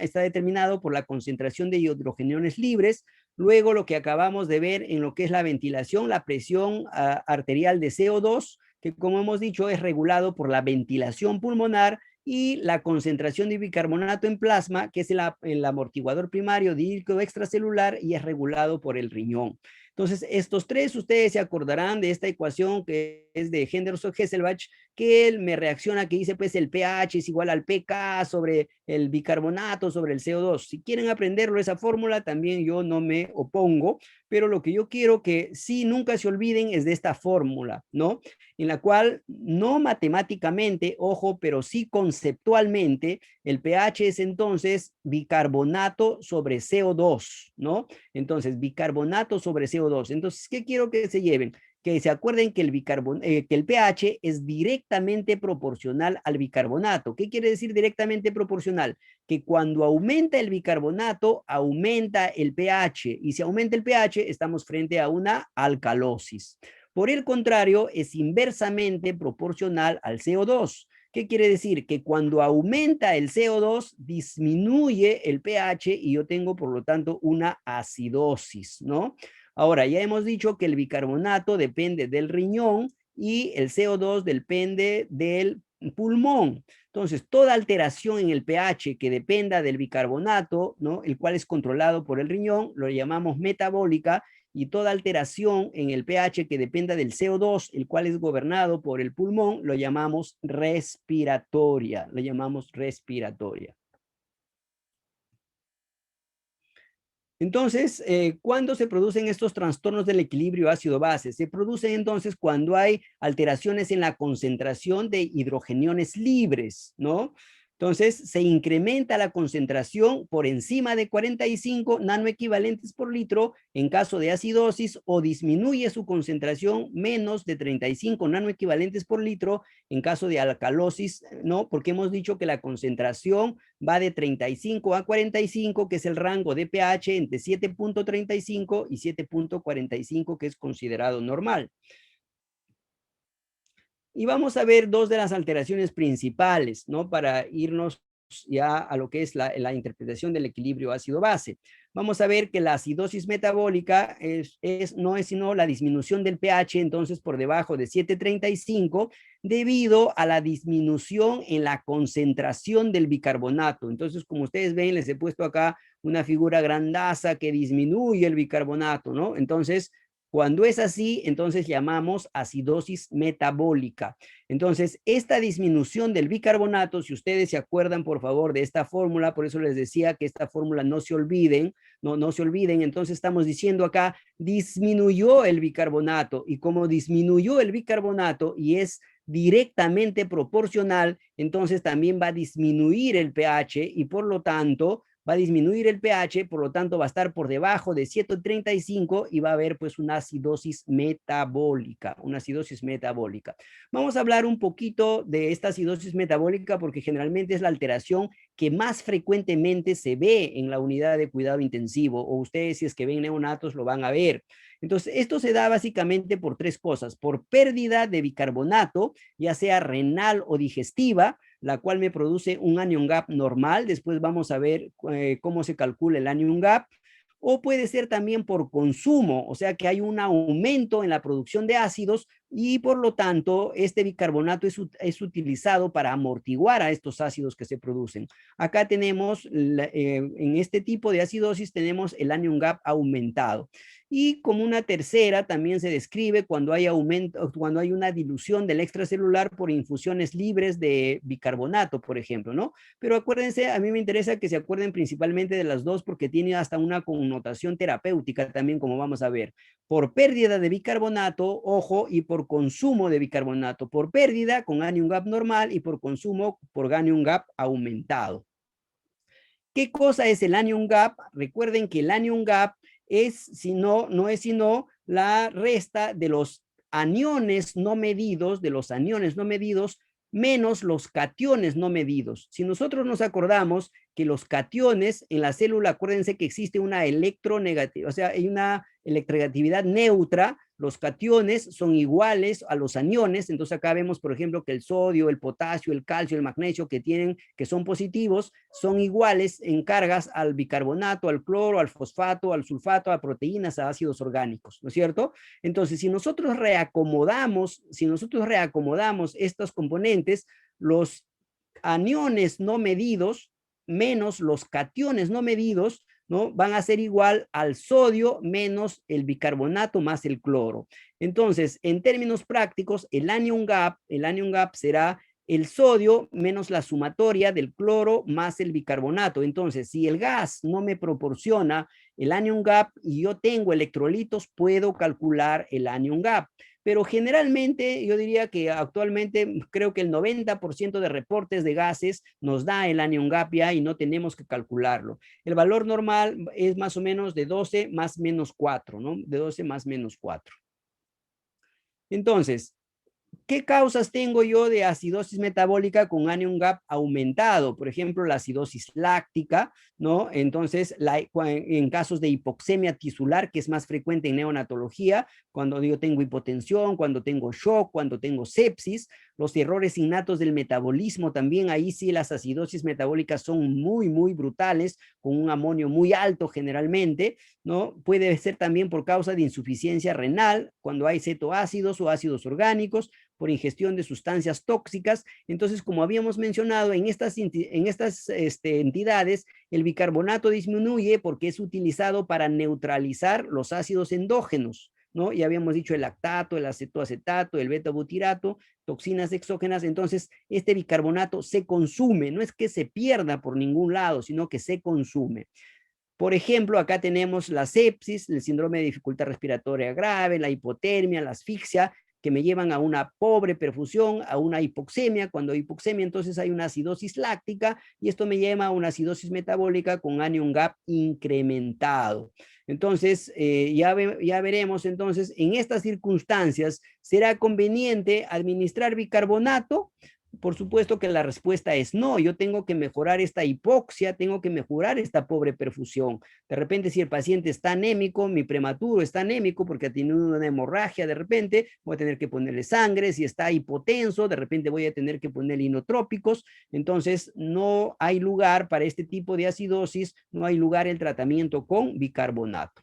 está determinado por la concentración de hidrogeniones libres. Luego, lo que acabamos de ver en lo que es la ventilación, la presión arterial de CO2, que como hemos dicho es regulado por la ventilación pulmonar, y la concentración de bicarbonato en plasma, que es el amortiguador primario dídrico extracelular y es regulado por el riñón. Entonces, estos tres, ustedes se acordarán de esta ecuación que es de Henderson-Hasselbalch, que él me reacciona, que dice pues el pH es igual al pK sobre el bicarbonato sobre el CO2. Si quieren aprenderlo esa fórmula, también yo no me opongo, pero lo que yo quiero que sí nunca se olviden es de esta fórmula, ¿no? En la cual no matemáticamente, ojo, pero sí conceptualmente, el pH es entonces bicarbonato sobre CO2, ¿no? Entonces, bicarbonato sobre CO2. Entonces, ¿qué quiero que se lleven? Que se acuerden que el pH es directamente proporcional al bicarbonato. ¿Qué quiere decir directamente proporcional? Que cuando aumenta el bicarbonato, aumenta el pH. Y si aumenta el pH, estamos frente a una alcalosis. Por el contrario, es inversamente proporcional al CO2. ¿Qué quiere decir? Que cuando aumenta el CO2, disminuye el pH y yo tengo, por lo tanto, una acidosis, ¿no? Ahora, ya hemos dicho que el bicarbonato depende del riñón y el CO2 depende del pulmón. Entonces, toda alteración en el pH que dependa del bicarbonato, ¿no? El cual es controlado por el riñón, lo llamamos metabólica, y toda alteración en el pH que dependa del CO2, el cual es gobernado por el pulmón, lo llamamos respiratoria, lo llamamos respiratoria. Entonces, ¿cuándo se producen estos trastornos del equilibrio ácido-base? Se producen entonces cuando hay alteraciones en la concentración de hidrogeniones libres, ¿no? Entonces, se incrementa la concentración por encima de 45 nanoequivalentes por litro en caso de acidosis o disminuye su concentración menos de 35 nanoequivalentes por litro en caso de alcalosis, ¿no? Porque hemos dicho que la concentración va de 35 a 45, que es el rango de pH entre 7.35 y 7.45, que es considerado normal. Y vamos a ver dos de las alteraciones principales, ¿no? Para irnos ya a lo que es la interpretación del equilibrio ácido-base. Vamos a ver que la acidosis metabólica no es sino la disminución del pH, entonces por debajo de 7.35, debido a la disminución en la concentración del bicarbonato. Entonces, como ustedes ven, les he puesto acá una figura grandaza que disminuye el bicarbonato, ¿no? Entonces, cuando es así, entonces llamamos acidosis metabólica. Entonces, esta disminución del bicarbonato, si ustedes se acuerdan, por favor, de esta fórmula, por eso les decía que esta fórmula no se olviden, no se olviden, entonces estamos diciendo acá, disminuyó el bicarbonato, y como disminuyó el bicarbonato y es directamente proporcional, entonces también va a disminuir el pH y por lo tanto va a disminuir el pH, por lo tanto va a estar por debajo de 135 y va a haber pues una acidosis metabólica, Vamos a hablar un poquito de esta acidosis metabólica porque generalmente es la alteración que más frecuentemente se ve en la unidad de cuidado intensivo, o ustedes si es que ven neonatos lo van a ver. Entonces, esto se da básicamente por tres cosas: por pérdida de bicarbonato, ya sea renal o digestiva, la cual me produce un anion gap normal. Después vamos a ver cómo se calcula el anion gap. O puede ser también por consumo, o sea que hay un aumento en la producción de ácidos y por lo tanto este bicarbonato es utilizado para amortiguar a estos ácidos que se producen. Acá tenemos, en este tipo de acidosis tenemos el anion gap aumentado. Y como una tercera también se describe cuando hay aumento, cuando hay una dilución del extracelular por infusiones libres de bicarbonato, por ejemplo, ¿no? Pero acuérdense, a mí me interesa que se acuerden principalmente de las dos porque tiene hasta una connotación terapéutica también, como vamos a ver. Por pérdida de bicarbonato, ojo, y por consumo de bicarbonato. Por pérdida con anion gap normal y por consumo por anion gap aumentado. ¿Qué cosa es el anion gap? Recuerden que el anion gap no es sino la resta de los aniones no medidos, menos los cationes no medidos. Si nosotros nos acordamos que los cationes en la célula, acuérdense que existe una electronegatividad, o sea, hay una electronegatividad neutra. Los cationes son iguales a los aniones, entonces acá vemos, por ejemplo, que el sodio, el potasio, el calcio, el magnesio que son positivos, son iguales en cargas al bicarbonato, al cloro, al fosfato, al sulfato, a proteínas, a ácidos orgánicos, ¿no es cierto? Entonces, si nosotros reacomodamos estos componentes, los aniones no medidos menos los cationes no medidos, ¿no? Van a ser igual al sodio menos el bicarbonato más el cloro. Entonces, en términos prácticos, el anion gap será el sodio menos la sumatoria del cloro más el bicarbonato. Entonces, si el gas no me proporciona el anion gap y yo tengo electrolitos, puedo calcular el anion gap. Pero generalmente yo diría que actualmente creo que el 90% de reportes de gases nos da el anion gap ya y no tenemos que calcularlo. El valor normal es más o menos de 12 más menos 4, ¿no? De 12 más menos 4. Entonces, ¿Qué causas tengo yo de acidosis metabólica con anion gap aumentado? Por ejemplo, la acidosis láctica, ¿no? Entonces, en casos de hipoxemia tisular, que es más frecuente en neonatología, cuando yo tengo hipotensión, cuando tengo shock, cuando tengo sepsis, los errores innatos del metabolismo también, ahí sí las acidosis metabólicas son muy, muy brutales, con un amonio muy alto generalmente, ¿no? Puede ser también por causa de insuficiencia renal, cuando hay cetoácidos o ácidos orgánicos, por ingestión de sustancias tóxicas. Entonces, como habíamos mencionado, en estas entidades, el bicarbonato disminuye porque es utilizado para neutralizar los ácidos endógenos, ¿no? Ya habíamos dicho el lactato, el acetoacetato, el beta-butirato, toxinas exógenas. Entonces, este bicarbonato se consume, no es que se pierda por ningún lado, sino que se consume. Por ejemplo, acá tenemos la sepsis, el síndrome de dificultad respiratoria grave, la hipotermia, la asfixia, que me llevan a una pobre perfusión, a una hipoxemia. Cuando hay hipoxemia, entonces hay una acidosis láctica y esto me lleva a una acidosis metabólica con anion gap incrementado. Entonces, ya veremos entonces, en estas circunstancias, ¿será conveniente administrar bicarbonato? Por supuesto que la respuesta es no. Yo tengo que mejorar esta hipoxia, tengo que mejorar esta pobre perfusión. De repente, si el paciente está anémico, mi prematuro está anémico porque ha tenido una hemorragia, de repente voy a tener que ponerle sangre. Si está hipotenso, de repente voy a tener que ponerle inotrópicos. Entonces, no hay lugar para este tipo de acidosis, no hay lugar el tratamiento con bicarbonato.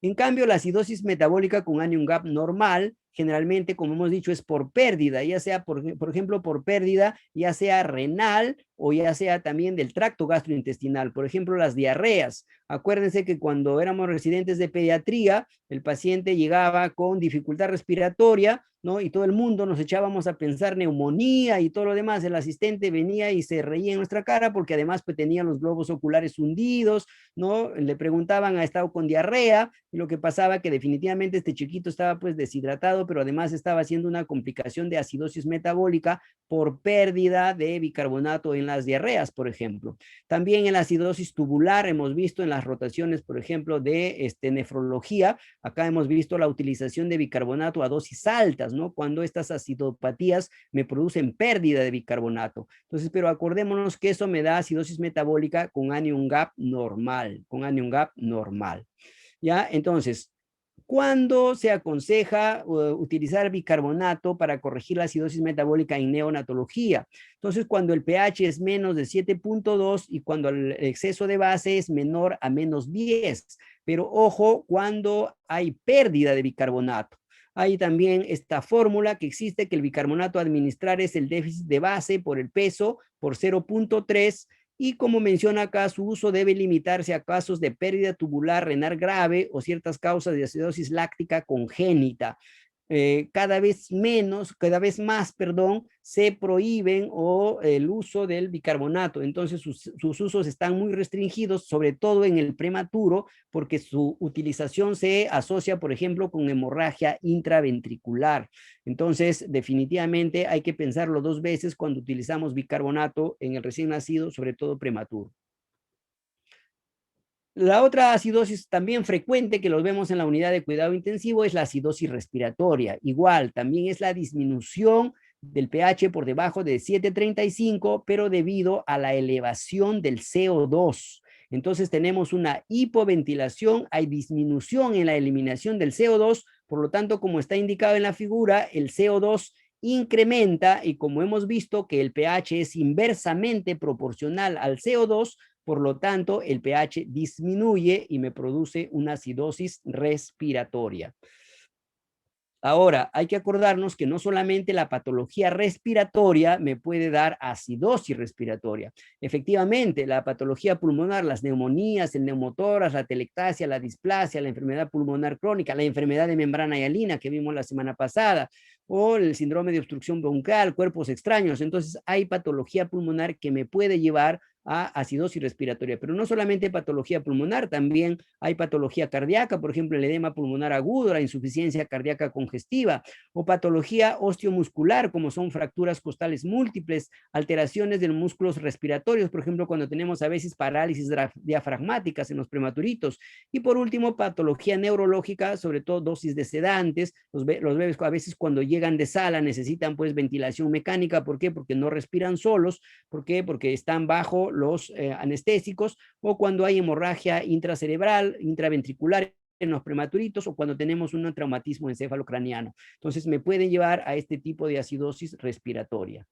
En cambio, la acidosis metabólica con anion gap normal, generalmente, como hemos dicho, es por pérdida, ya sea, por ejemplo, por pérdida, ya sea renal o ya sea también del tracto gastrointestinal. Por ejemplo, las diarreas. Acuérdense que cuando éramos residentes de pediatría, el paciente llegaba con dificultad respiratoria, ¿no? Y todo el mundo nos echábamos a pensar neumonía y todo lo demás. El asistente venía y se reía en nuestra cara porque además pues, tenía los globos oculares hundidos, ¿no? Le preguntaban, ¿ha estado con diarrea? Y lo que pasaba que definitivamente este chiquito estaba pues deshidratado, pero además estaba haciendo una complicación de acidosis metabólica por pérdida de bicarbonato en las diarreas, por ejemplo. También en la acidosis tubular hemos visto en las rotaciones, por ejemplo, de nefrología, acá hemos visto la utilización de bicarbonato a dosis altas, ¿no? Cuando estas acidopatías me producen pérdida de bicarbonato. Entonces, pero acordémonos que eso me da acidosis metabólica con anion gap normal, con anion gap normal. ¿Ya? Entonces, ¿cuándo se aconseja utilizar bicarbonato para corregir la acidosis metabólica en neonatología? Entonces, cuando el pH es menos de 7.2 y cuando el exceso de base es menor a menos 10. Pero ojo, cuando hay pérdida de bicarbonato. Hay también esta fórmula que existe que el bicarbonato a administrar es el déficit de base por el peso por 0.3 y como menciona acá, su uso debe limitarse a casos de pérdida tubular renal grave o ciertas causas de acidosis láctica congénita. Cada vez más, perdón, se prohíben o el uso del bicarbonato. Entonces sus usos están muy restringidos, sobre todo en el prematuro, porque su utilización se asocia, por ejemplo, con hemorragia intraventricular. Entonces, definitivamente hay que pensarlo dos veces cuando utilizamos bicarbonato en el recién nacido, sobre todo prematuro. La otra acidosis también frecuente que los vemos en la unidad de cuidado intensivo es la acidosis respiratoria. Igual, también es la disminución del pH por debajo de 7.35, pero debido a la elevación del CO2. Entonces tenemos una hipoventilación, hay disminución en la eliminación del CO2, por lo tanto, como está indicado en la figura, el CO2 incrementa y como hemos visto que el pH es inversamente proporcional al CO2, por lo tanto, el pH disminuye y me produce una acidosis respiratoria. Ahora, hay que acordarnos que no solamente la patología respiratoria me puede dar acidosis respiratoria. Efectivamente, la patología pulmonar, las neumonías, el neumotórax, la telectasia, la displasia, la enfermedad pulmonar crónica, la enfermedad de membrana hialina que vimos la semana pasada, o el síndrome de obstrucción bronquial, cuerpos extraños. Entonces, hay patología pulmonar que me puede llevar a acidosis respiratoria. Pero no solamente patología pulmonar, también hay patología cardíaca, por ejemplo, el edema pulmonar agudo, la insuficiencia cardíaca congestiva, o patología osteomuscular, como son fracturas costales múltiples, alteraciones de los músculos respiratorios, por ejemplo, cuando tenemos a veces parálisis diafragmáticas en los prematuritos. Y por último, patología neurológica, sobre todo dosis de sedantes. Los bebés a veces cuando llegan de sala necesitan pues ventilación mecánica. ¿Por qué? Porque no respiran solos. ¿Por qué? Porque están bajo los anestésicos, o cuando hay hemorragia intracerebral, intraventricular en los prematuritos, o cuando tenemos un traumatismo encefalocraniano. Entonces me pueden llevar a este tipo de acidosis respiratoria.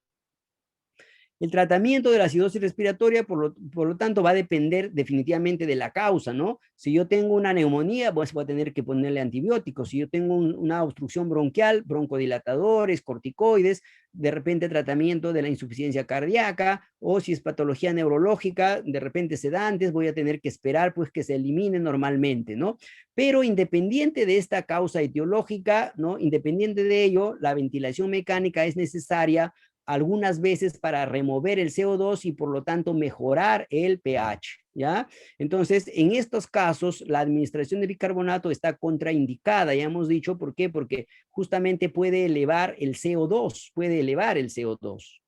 El tratamiento de la acidosis respiratoria, por lo tanto, va a depender definitivamente de la causa, ¿no? Si yo tengo una neumonía, pues voy a tener que ponerle antibióticos. Si yo tengo una obstrucción bronquial, broncodilatadores, corticoides, de repente tratamiento de la insuficiencia cardíaca, o si es patología neurológica, de repente sedantes, voy a tener que esperar pues que se elimine normalmente, ¿no? Pero independiente de esta causa etiológica, ¿no? Independiente de ello, la ventilación mecánica es necesaria algunas veces para remover el CO2 y por lo tanto mejorar el pH, ¿ya? Entonces, en estos casos, la administración de bicarbonato está contraindicada, ya hemos dicho, ¿por qué? Porque justamente puede elevar el CO2, puede elevar el CO2.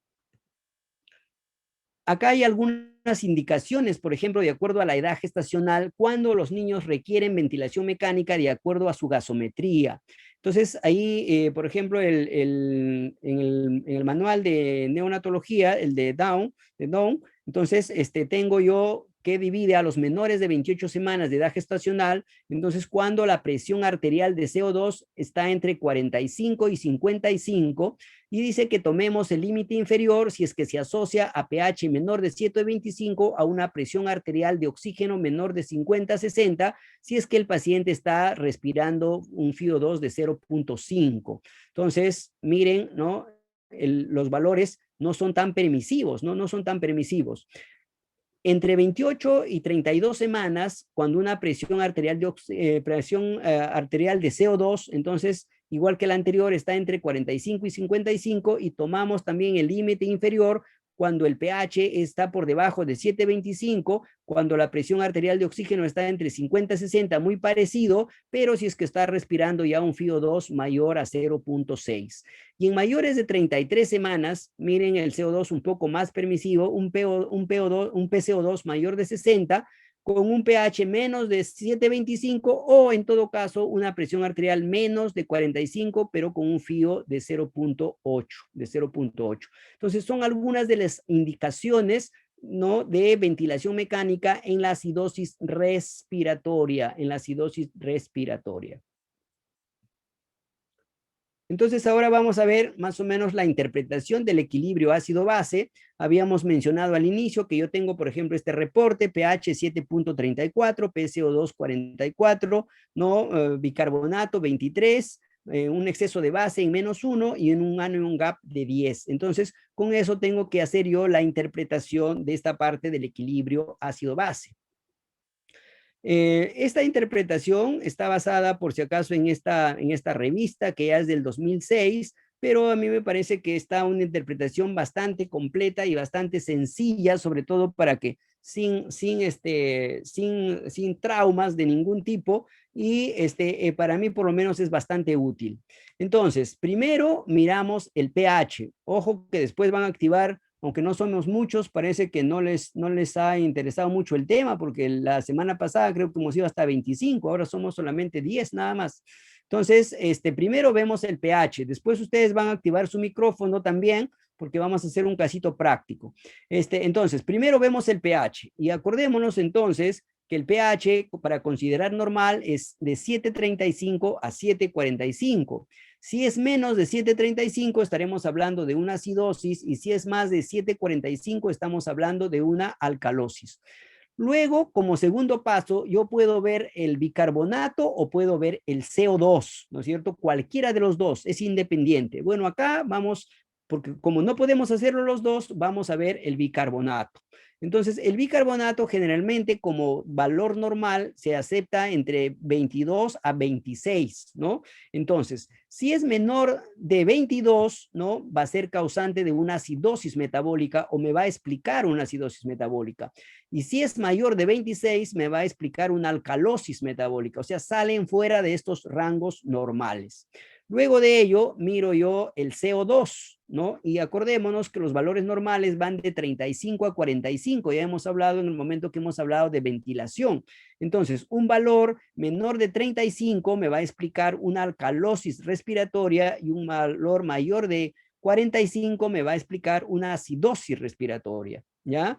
Acá hay algunas indicaciones, por ejemplo, de acuerdo a la edad gestacional, cuando los niños requieren ventilación mecánica de acuerdo a su gasometría. Entonces, ahí, por ejemplo, en el manual de neonatología, el de Down, entonces, tengo yo que divide a los menores de 28 semanas de edad gestacional, entonces cuando la presión arterial de CO2 está entre 45 y 55, y dice que tomemos el límite inferior si es que se asocia a pH menor de 7,25 a una presión arterial de oxígeno menor de 50 a 60, si es que el paciente está respirando un FiO2 de 0,5. Entonces, miren, ¿no? Los valores no son tan permisivos, ¿no? No son tan permisivos. Entre 28 y 32 semanas, cuando una presión arterial de CO2, entonces, igual que la anterior, está entre 45 y 55, y tomamos también el límite inferior cuando el pH está por debajo de 7,25, cuando la presión arterial de oxígeno está entre 50 y 60, muy parecido, pero si es que está respirando ya un FiO2 mayor a 0,6. Y en mayores de 33 semanas, miren el CO2 un poco más permisivo, un PCO2 mayor de 60, con un pH menos de 7,25, o en todo caso una presión arterial menos de 45, pero con un FIO de 0,8. Entonces son algunas de las indicaciones, ¿no?, de ventilación mecánica en la acidosis respiratoria, Entonces ahora vamos a ver más o menos la interpretación del equilibrio ácido-base. Habíamos mencionado al inicio que yo tengo, por ejemplo, este reporte, pH 7,34, PCO2 44, ¿no? Bicarbonato 23, un exceso de base en -1 y en un anion gap de 10. Entonces, con eso tengo que hacer yo la interpretación de esta parte del equilibrio ácido-base. Esta interpretación está basada, por si acaso, en esta revista que ya es del 2006, pero a mí me parece que está una interpretación bastante completa y bastante sencilla, sobre todo para que sin traumas de ningún tipo, y para mí por lo menos es bastante útil. Entonces, primero miramos el pH. Ojo que después van a activar, aunque no somos muchos, parece que no les ha interesado mucho el tema, porque la semana pasada creo que hemos ido hasta 25, ahora somos solamente 10 nada más. Entonces, primero vemos el pH, después ustedes van a activar su micrófono también, porque vamos a hacer un casito práctico. Entonces, primero vemos el pH, y acordémonos entonces que el pH para considerar normal es de 7,35 a 7,45. Si es menos de 7,35 estaremos hablando de una acidosis, y si es más de 7,45 estamos hablando de una alcalosis. Luego, como segundo paso, yo puedo ver el bicarbonato o puedo ver el CO2, ¿no es cierto? Cualquiera de los dos, es independiente. Bueno, acá vamos, porque como no podemos hacerlo los dos, vamos a ver el bicarbonato. Entonces, el bicarbonato generalmente como valor normal se acepta entre 22 a 26, ¿no? Entonces, si es menor de 22, ¿no? Va a ser causante de una acidosis metabólica o me va a explicar una acidosis metabólica. Y si es mayor de 26, me va a explicar una alcalosis metabólica, o sea, salen fuera de estos rangos normales. Luego de ello, miro yo el CO2, ¿no? Y acordémonos que los valores normales van de 35 a 45, ya hemos hablado en el momento que hemos hablado de ventilación. Entonces, un valor menor de 35 me va a explicar una alcalosis respiratoria y un valor mayor de 45 me va a explicar una acidosis respiratoria, ¿ya?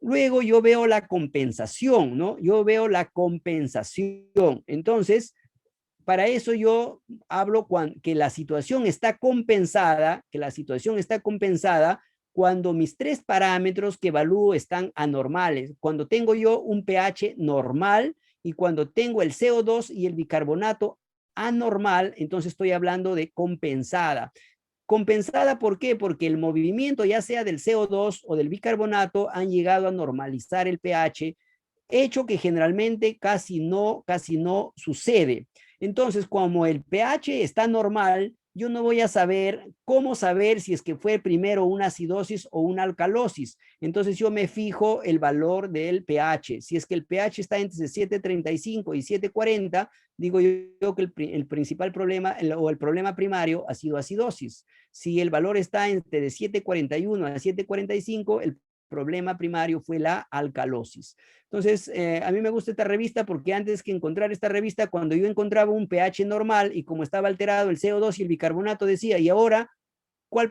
Luego yo veo la compensación, ¿no? Yo veo la compensación. Entonces, para eso yo hablo que la situación está compensada, cuando mis tres parámetros que evalúo están anormales, cuando tengo yo un pH normal y cuando tengo el CO2 y el bicarbonato anormal, entonces estoy hablando de compensada. Compensada, ¿por qué? Porque el movimiento, ya sea del CO2 o del bicarbonato, han llegado a normalizar el pH, hecho que generalmente casi no sucede. Entonces, como el pH está normal, yo no voy a saber cómo saber si es que fue primero una acidosis o una alcalosis. Entonces, yo me fijo el valor del pH. Si es que el pH está entre 7.35 y 7.40, digo yo que el principal problema o el problema primario ha sido acidosis. Si el valor está entre de 7.41 a 7.45, el problema primario fue la alcalosis. Entonces, a mí me gusta esta revista porque antes que encontrar esta revista, cuando yo encontraba un pH normal y como estaba alterado el CO2 y el bicarbonato, decía, ¿y ahora cuál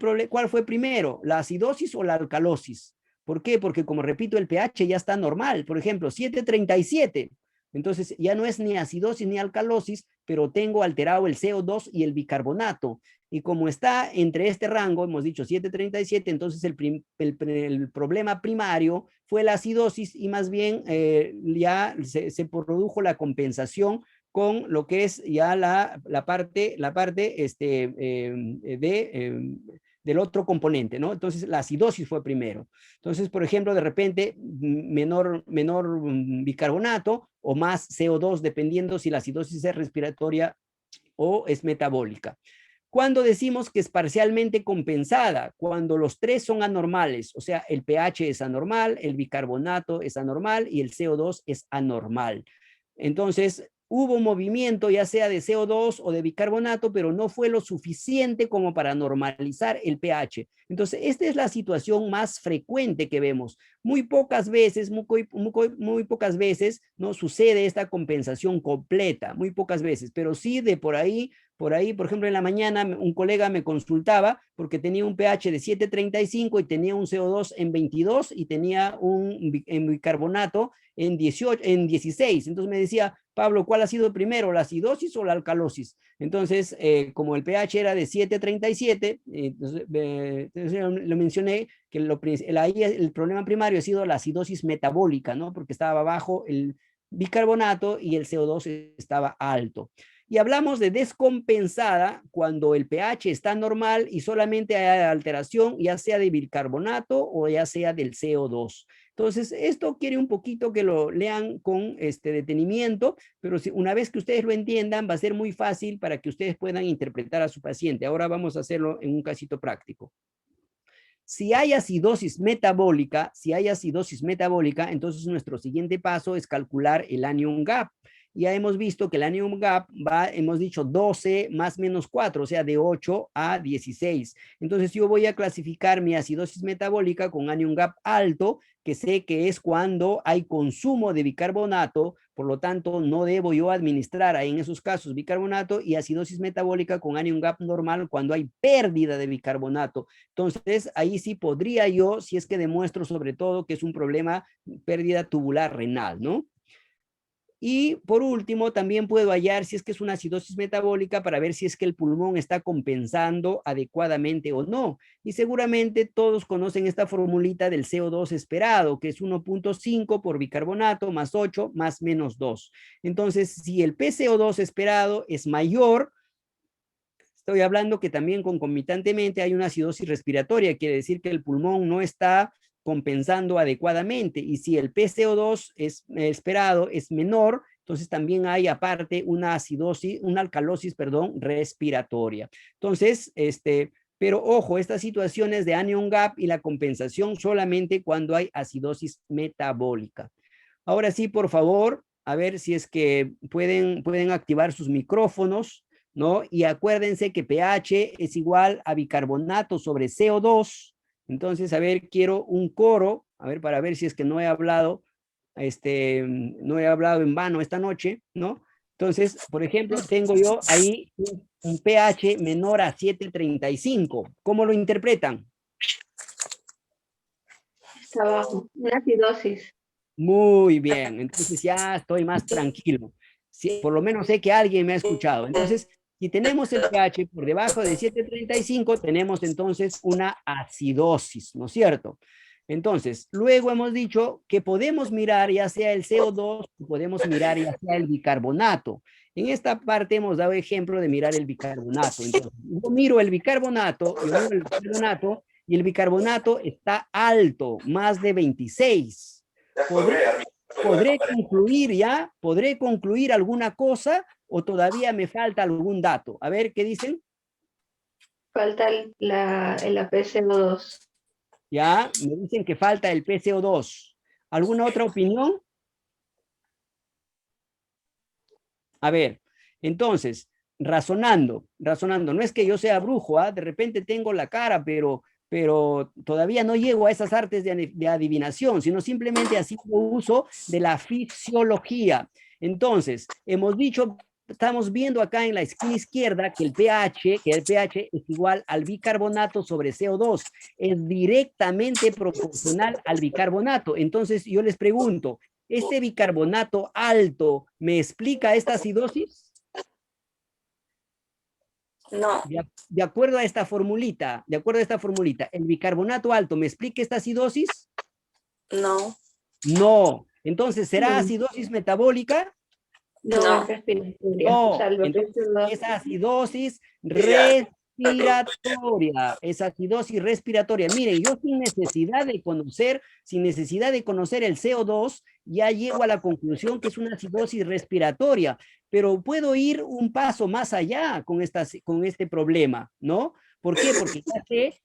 fue primero? ¿La acidosis o la alcalosis? ¿Por qué? Porque como repito, el pH ya está normal. Por ejemplo, 7.37. Entonces ya no es ni acidosis ni alcalosis, pero tengo alterado el CO2 y el bicarbonato. Y como está entre este rango, hemos dicho 7.37, entonces el problema primario fue la acidosis y más bien ya se produjo la compensación con lo que es ya la parte del otro componente, ¿no? Entonces, la acidosis fue primero. Entonces, por ejemplo, de repente, menor bicarbonato o más CO2, dependiendo si la acidosis es respiratoria o es metabólica. Cuando decimos que es parcialmente compensada, cuando los tres son anormales, o sea, el pH es anormal, el bicarbonato es anormal y el CO2 es anormal. Entonces, hubo movimiento ya sea de CO2 o de bicarbonato, pero no fue lo suficiente como para normalizar el pH. Entonces, esta es la situación más frecuente que vemos. Muy pocas veces, muy pocas veces, no sucede esta compensación completa, muy pocas veces, pero sí de por ahí, por ejemplo, en la mañana un colega me consultaba porque tenía un pH de 7.35 y tenía un CO2 en 22 y tenía un bicarbonato en 18, en 16. Entonces me decía, Pablo, ¿cuál ha sido primero, la acidosis o la alcalosis? Entonces, como el pH era de 7.37, entonces lo mencioné que el problema primario ha sido la acidosis metabólica, ¿no? Porque estaba bajo el bicarbonato y el CO2 estaba alto. Y hablamos de descompensada cuando el pH está normal y solamente hay alteración, ya sea de bicarbonato o ya sea del CO2. Entonces, esto quiere un poquito que lo lean con detenimiento, pero una vez que ustedes lo entiendan, va a ser muy fácil para que ustedes puedan interpretar a su paciente. Ahora vamos a hacerlo en un casito práctico. Si hay acidosis metabólica, entonces nuestro siguiente paso es calcular el anion gap. Ya hemos visto que el anion gap hemos dicho 12 más menos 4, o sea, de 8 a 16. Entonces yo voy a clasificar mi acidosis metabólica con anion gap alto, que sé que es cuando hay consumo de bicarbonato, por lo tanto no debo yo administrar en esos casos bicarbonato, y acidosis metabólica con anion gap normal cuando hay pérdida de bicarbonato. Entonces, ahí sí podría yo, si es que demuestro sobre todo que es un problema, pérdida tubular renal, ¿no? Y por último, también puedo hallar si es que es una acidosis metabólica para ver si es que el pulmón está compensando adecuadamente o no. Y seguramente todos conocen esta formulita del CO2 esperado, que es 1.5 por bicarbonato más 8 más menos 2. Entonces, si el PCO2 esperado es mayor, estoy hablando que también concomitantemente hay una acidosis respiratoria, quiere decir que el pulmón no está compensando adecuadamente. Y si el PCO2 es esperado es menor, entonces también hay aparte una acidosis, una alcalosis, perdón, respiratoria. Entonces, pero ojo, estas situaciones de anion gap y la compensación solamente cuando hay acidosis metabólica. Ahora sí, por favor, a ver si es que pueden activar sus micrófonos, ¿no? Y acuérdense que pH es igual a bicarbonato sobre CO2. Entonces, a ver, quiero un coro, a ver, para ver si es que no he hablado, no he hablado en vano esta noche, ¿no? Entonces, por ejemplo, tengo yo ahí un pH menor a 7.35. ¿Cómo lo interpretan? Está abajo. Una acidosis. Muy bien, entonces ya estoy más tranquilo. Si, por lo menos sé que alguien me ha escuchado. Entonces, si tenemos el pH por debajo de 7.35, tenemos entonces una acidosis, ¿no es cierto? Entonces, luego hemos dicho que podemos mirar ya sea el CO2, podemos mirar ya sea el bicarbonato. En esta parte hemos dado ejemplo de mirar el bicarbonato. Entonces, yo miro el bicarbonato, y el bicarbonato está alto, más de 26. ¿Podré concluir ya? ¿Podré concluir alguna cosa o todavía me falta algún dato? A ver, ¿qué dicen? Falta el APCO2. Ya, me dicen que falta el PCO2. ¿Alguna otra opinión? A ver, entonces, razonando, no es que yo sea brujo, ¿ah? De repente tengo la cara, pero todavía no llego a esas artes de adivinación, sino simplemente haciendo uso de la fisiología. Entonces, hemos dicho, estamos viendo acá en la esquina izquierda que el pH es igual al bicarbonato sobre CO2, es directamente proporcional al bicarbonato. Entonces, yo les pregunto, ¿este bicarbonato alto me explica esta acidosis? No, De acuerdo a esta formulita, ¿el bicarbonato alto me explica esta acidosis? no, No. Entonces, ¿será no, acidosis metabólica? no, respiratoria. O No. sea, lo que es Entonces, lo- es acidosis respiratoria. Es acidosis respiratoria. Miren, yo sin necesidad de conocer el CO2, ya llego a la conclusión que es una acidosis respiratoria, pero puedo ir un paso más allá con este problema, ¿no? ¿Por qué? Porque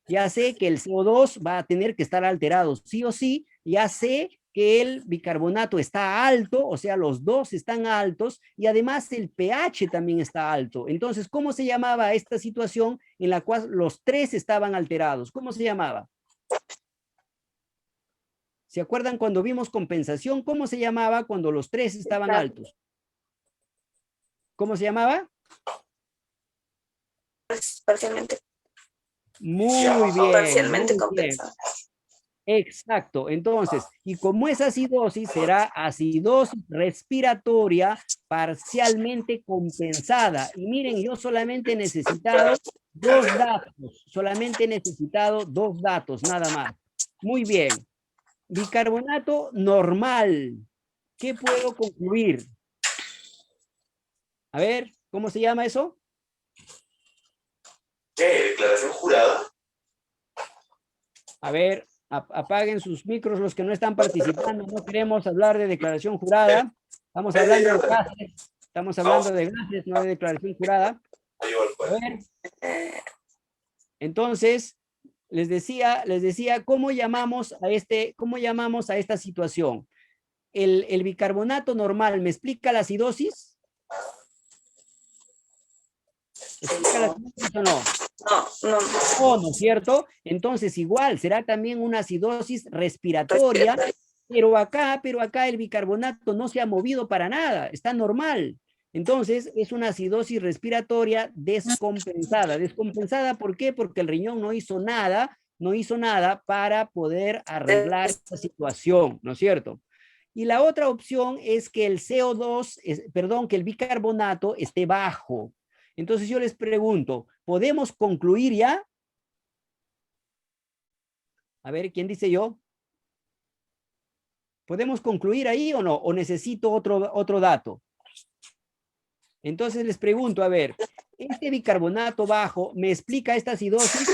ya sé que el CO2 va a tener que estar alterado, sí o sí, ya sé que el bicarbonato está alto, o sea, los dos están altos y además el pH también está alto. Entonces, ¿cómo se llamaba esta situación en la cual los tres estaban alterados? ¿Cómo se llamaba? ¿Se acuerdan cuando vimos compensación? ¿Cómo se llamaba cuando los tres estaban está altos? ¿Cómo se llamaba? parcialmente, Muy bien, parcialmente muy bien. compensada. Exacto. Entonces, y como es acidosis, será acidosis respiratoria parcialmente compensada. Y miren, yo solamente he necesitado dos datos, nada más. Muy bien. Bicarbonato normal. ¿Qué puedo concluir? A ver, ¿cómo se llama eso? ¿Qué? ¿Declaración jurada? A ver, apaguen sus micros los que no están participando. No queremos hablar de declaración jurada. Estamos hablando de gases. Estamos hablando de gases, no de declaración jurada. A ver, entonces, les decía, cómo llamamos a esta situación? El bicarbonato normal, ¿me explica la acidosis? ¿Explica la acidosis o no? No, no, No, ¿no es cierto? Entonces, igual, será también una acidosis respiratoria, pero acá el bicarbonato no se ha movido para nada, está normal. Entonces, es una acidosis respiratoria descompensada. ¿Descompensada por qué? Porque el riñón no hizo nada para poder arreglar esta situación, ¿no es cierto? Y la otra opción es que el CO2, perdón, que el bicarbonato esté bajo. Entonces yo les pregunto, ¿podemos concluir ya? A ver, ¿quién dice yo? ¿Podemos concluir ahí o no? ¿O necesito otro dato? Entonces les pregunto, a ver, este bicarbonato bajo me explica esta acidosis.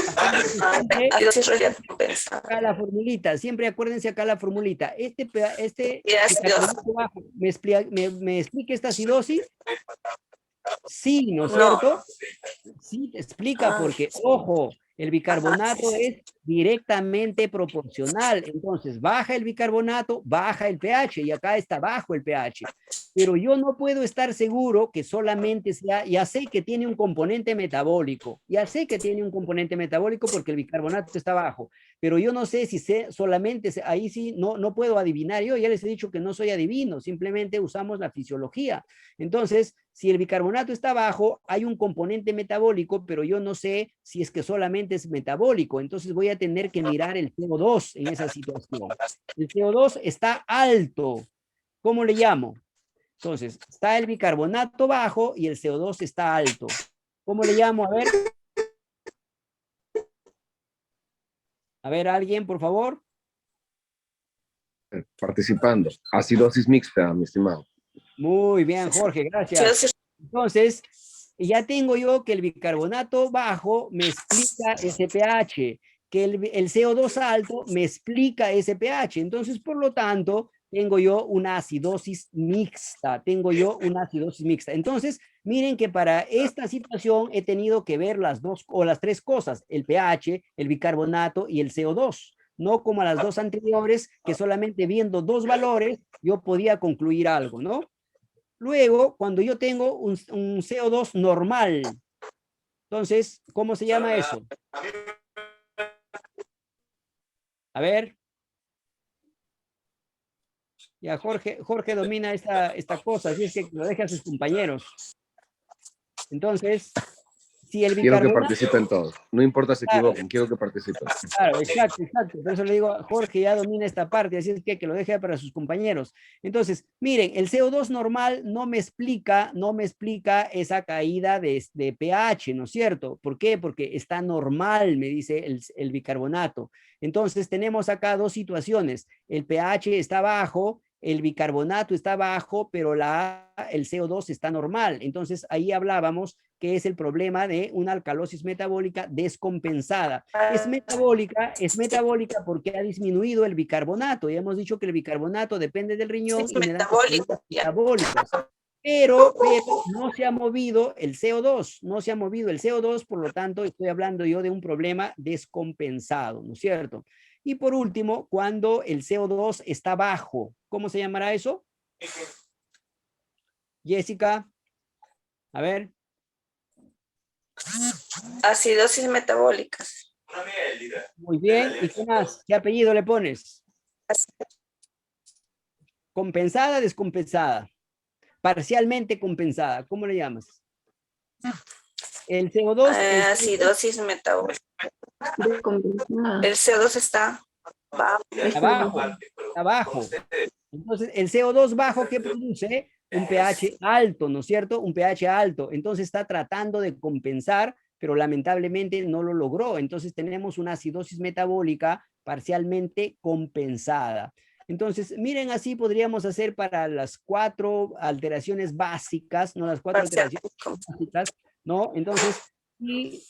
Acá la formulita, siempre acuérdense acá la formulita. Este bicarbonato bajo me explica esta acidosis. Sí, ¿no es cierto? Sí, te explica porque, ojo, el bicarbonato es directamente proporcional. Entonces, baja el bicarbonato, baja el pH, y acá está bajo el pH. Pero yo no puedo estar seguro que solamente sea, ya sé que tiene un componente metabólico, porque el bicarbonato está bajo, pero yo no sé si solamente, ahí sí, no puedo adivinar. Yo ya les he dicho que no soy adivino, simplemente usamos la fisiología. Entonces, si el bicarbonato está bajo, hay un componente metabólico, pero yo no sé si es que solamente es metabólico. Entonces voy a tener que mirar el CO2 en esa situación. El CO2 está alto. ¿Cómo le llamo? Entonces, está el bicarbonato bajo y el CO2 está alto. ¿Cómo le llamo? A ver, alguien, por favor. Participando. Acidosis mixta, mi estimado. Muy bien, Jorge, gracias. Entonces, ya tengo yo que el bicarbonato bajo me explica ese pH, que el CO2 alto me explica ese pH. Entonces, por lo tanto, tengo yo una acidosis mixta. Entonces, miren que para esta situación he tenido que ver las dos o las tres cosas, el pH, el bicarbonato y el CO2. No como a las dos anteriores, que solamente viendo dos valores yo podía concluir algo, ¿no? Luego, cuando yo tengo un CO2 normal, entonces, ¿cómo se llama eso? A ver. Ya Jorge domina esta cosa, así es que lo deje a sus compañeros. Entonces, si el bicarbonato... Quiero que participen todos. No importa si equivoquen, quiero que participen. Claro, exacto. Por eso le digo, Jorge ya domina esta parte, así es que lo deje para sus compañeros. Entonces, miren, el CO2 normal no me explica esa caída de pH, ¿no es cierto? ¿Por qué? Porque está normal, me dice el bicarbonato. Entonces, tenemos acá dos situaciones. El pH está bajo, el bicarbonato está bajo, pero el CO2 está normal. Entonces, ahí hablábamos que es el problema de una alcalosis metabólica descompensada. Es metabólica porque ha disminuido el bicarbonato. Ya hemos dicho que el bicarbonato depende del riñón y me da metabólicas. Pero no se ha movido el CO2, por lo tanto estoy hablando yo de un problema descompensado, ¿no es cierto? Y por último, cuando el CO2 está bajo, ¿cómo se llamará eso? Jessica, a ver. Acidosis metabólicas. Muy bien, ¿y qué más? ¿Qué apellido le pones? Compensada, descompensada. Parcialmente compensada, ¿cómo le llamas? El CO2. Acidosis metabólica. El CO2 está bajo. Entonces, el CO2 bajo, ¿qué produce? Un pH alto, ¿no es cierto? Un pH alto. Entonces está tratando de compensar, pero lamentablemente no lo logró. Entonces tenemos una acidosis metabólica parcialmente compensada. Entonces, miren, así podríamos hacer para las 4 alteraciones básicas, ¿no? Las 4 alteraciones básicas, ¿no? Entonces, y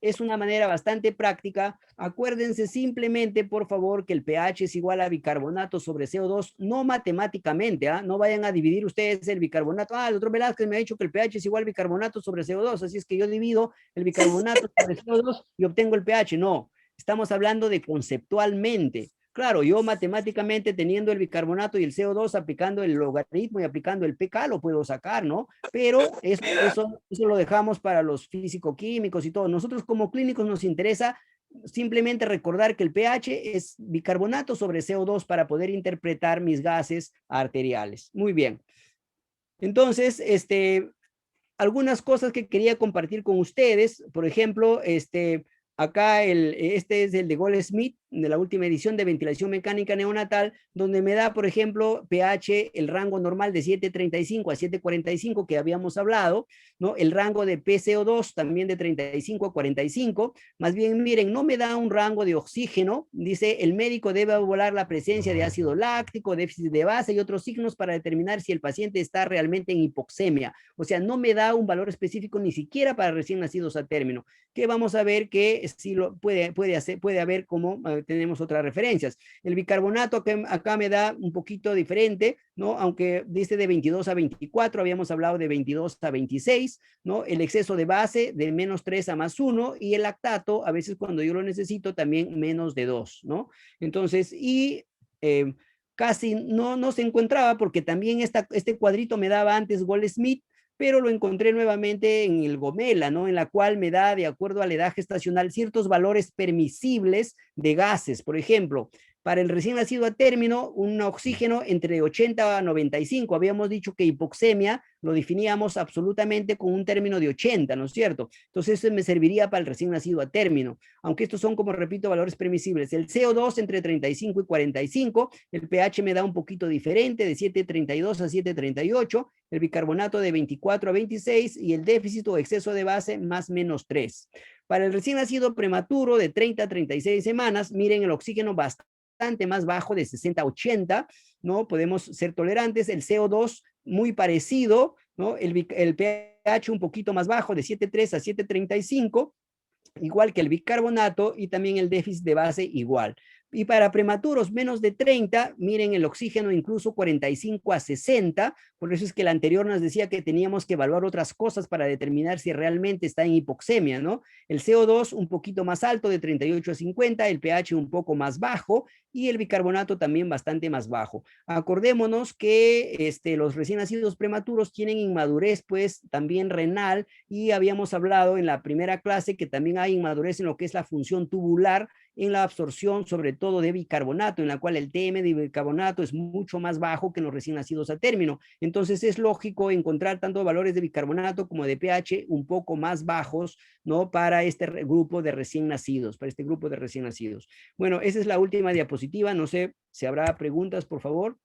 es una manera bastante práctica. Acuérdense simplemente, por favor, que el pH es igual a bicarbonato sobre CO2, no matemáticamente, no vayan a dividir ustedes el bicarbonato. El doctor Velázquez me ha dicho que el pH es igual a bicarbonato sobre CO2, así es que yo divido el bicarbonato sobre CO2 y obtengo el pH. No, estamos hablando de conceptualmente. Claro, yo matemáticamente teniendo el bicarbonato y el CO2, aplicando el logaritmo y aplicando el pK, lo puedo sacar, ¿no? Pero eso lo dejamos para los físico-químicos y todo. Nosotros como clínicos nos interesa simplemente recordar que el pH es bicarbonato sobre CO2 para poder interpretar mis gases arteriales. Muy bien. Entonces, algunas cosas que quería compartir con ustedes, por ejemplo, acá este es el de Goldsmith, de la última edición de ventilación mecánica neonatal, donde me da, por ejemplo, pH, el rango normal de 7.35 a 7.45 que habíamos hablado, ¿no? El rango de PCO2 también de 35 a 45. Más bien, miren, no me da un rango de oxígeno. Dice, el médico debe evaluar la presencia de ácido láctico, déficit de base y otros signos para determinar si el paciente está realmente en hipoxemia. O sea, no me da un valor específico ni siquiera para recién nacidos a término, que vamos a ver que sí lo puede haber como tenemos otras referencias. El bicarbonato acá me da un poquito diferente, ¿no? Aunque dice de 22 a 24, habíamos hablado de 22 a 26, ¿no? El exceso de base de menos 3 a más 1 y el lactato, a veces cuando yo lo necesito, también menos de 2, ¿no? Entonces, casi no se encontraba porque también este cuadrito me daba antes Goldsmith, pero lo encontré nuevamente en el Gomela, ¿no? En la cual me da, de acuerdo a la edad gestacional, ciertos valores permisibles de gases. Por ejemplo, para el recién nacido a término, un oxígeno entre 80 a 95. Habíamos dicho que hipoxemia lo definíamos absolutamente con un término de 80, ¿no es cierto? Entonces, eso me serviría para el recién nacido a término. Aunque estos son, como repito, valores permisibles. El CO2 entre 35 y 45. El pH me da un poquito diferente, de 7.32 a 7.38. El bicarbonato de 24 a 26. Y el déficit o exceso de base más menos 3. Para el recién nacido prematuro de 30 a 36 semanas, miren el oxígeno bastante más bajo de 60 a 80, ¿no? Podemos ser tolerantes. El CO2 muy parecido, ¿no? El pH un poquito más bajo de 7.3 a 7.35, igual que el bicarbonato, y también el déficit de base igual. Y para prematuros menos de 30, miren el oxígeno incluso 45 a 60, por eso es que el anterior nos decía que teníamos que evaluar otras cosas para determinar si realmente está en hipoxemia, ¿no? El CO2 un poquito más alto de 38 a 50, el pH un poco más bajo y el bicarbonato también bastante más bajo. Acordémonos que los recién nacidos prematuros tienen inmadurez pues también renal, y habíamos hablado en la primera clase que también hay inmadurez en lo que es la función tubular, en la absorción sobre todo de bicarbonato, en la cual el TM de bicarbonato es mucho más bajo que en los recién nacidos a término. Entonces es lógico encontrar tanto valores de bicarbonato como de pH un poco más bajos, ¿no? Para este grupo de recién nacidos, Bueno, esa es la última diapositiva. No sé si habrá preguntas, por favor.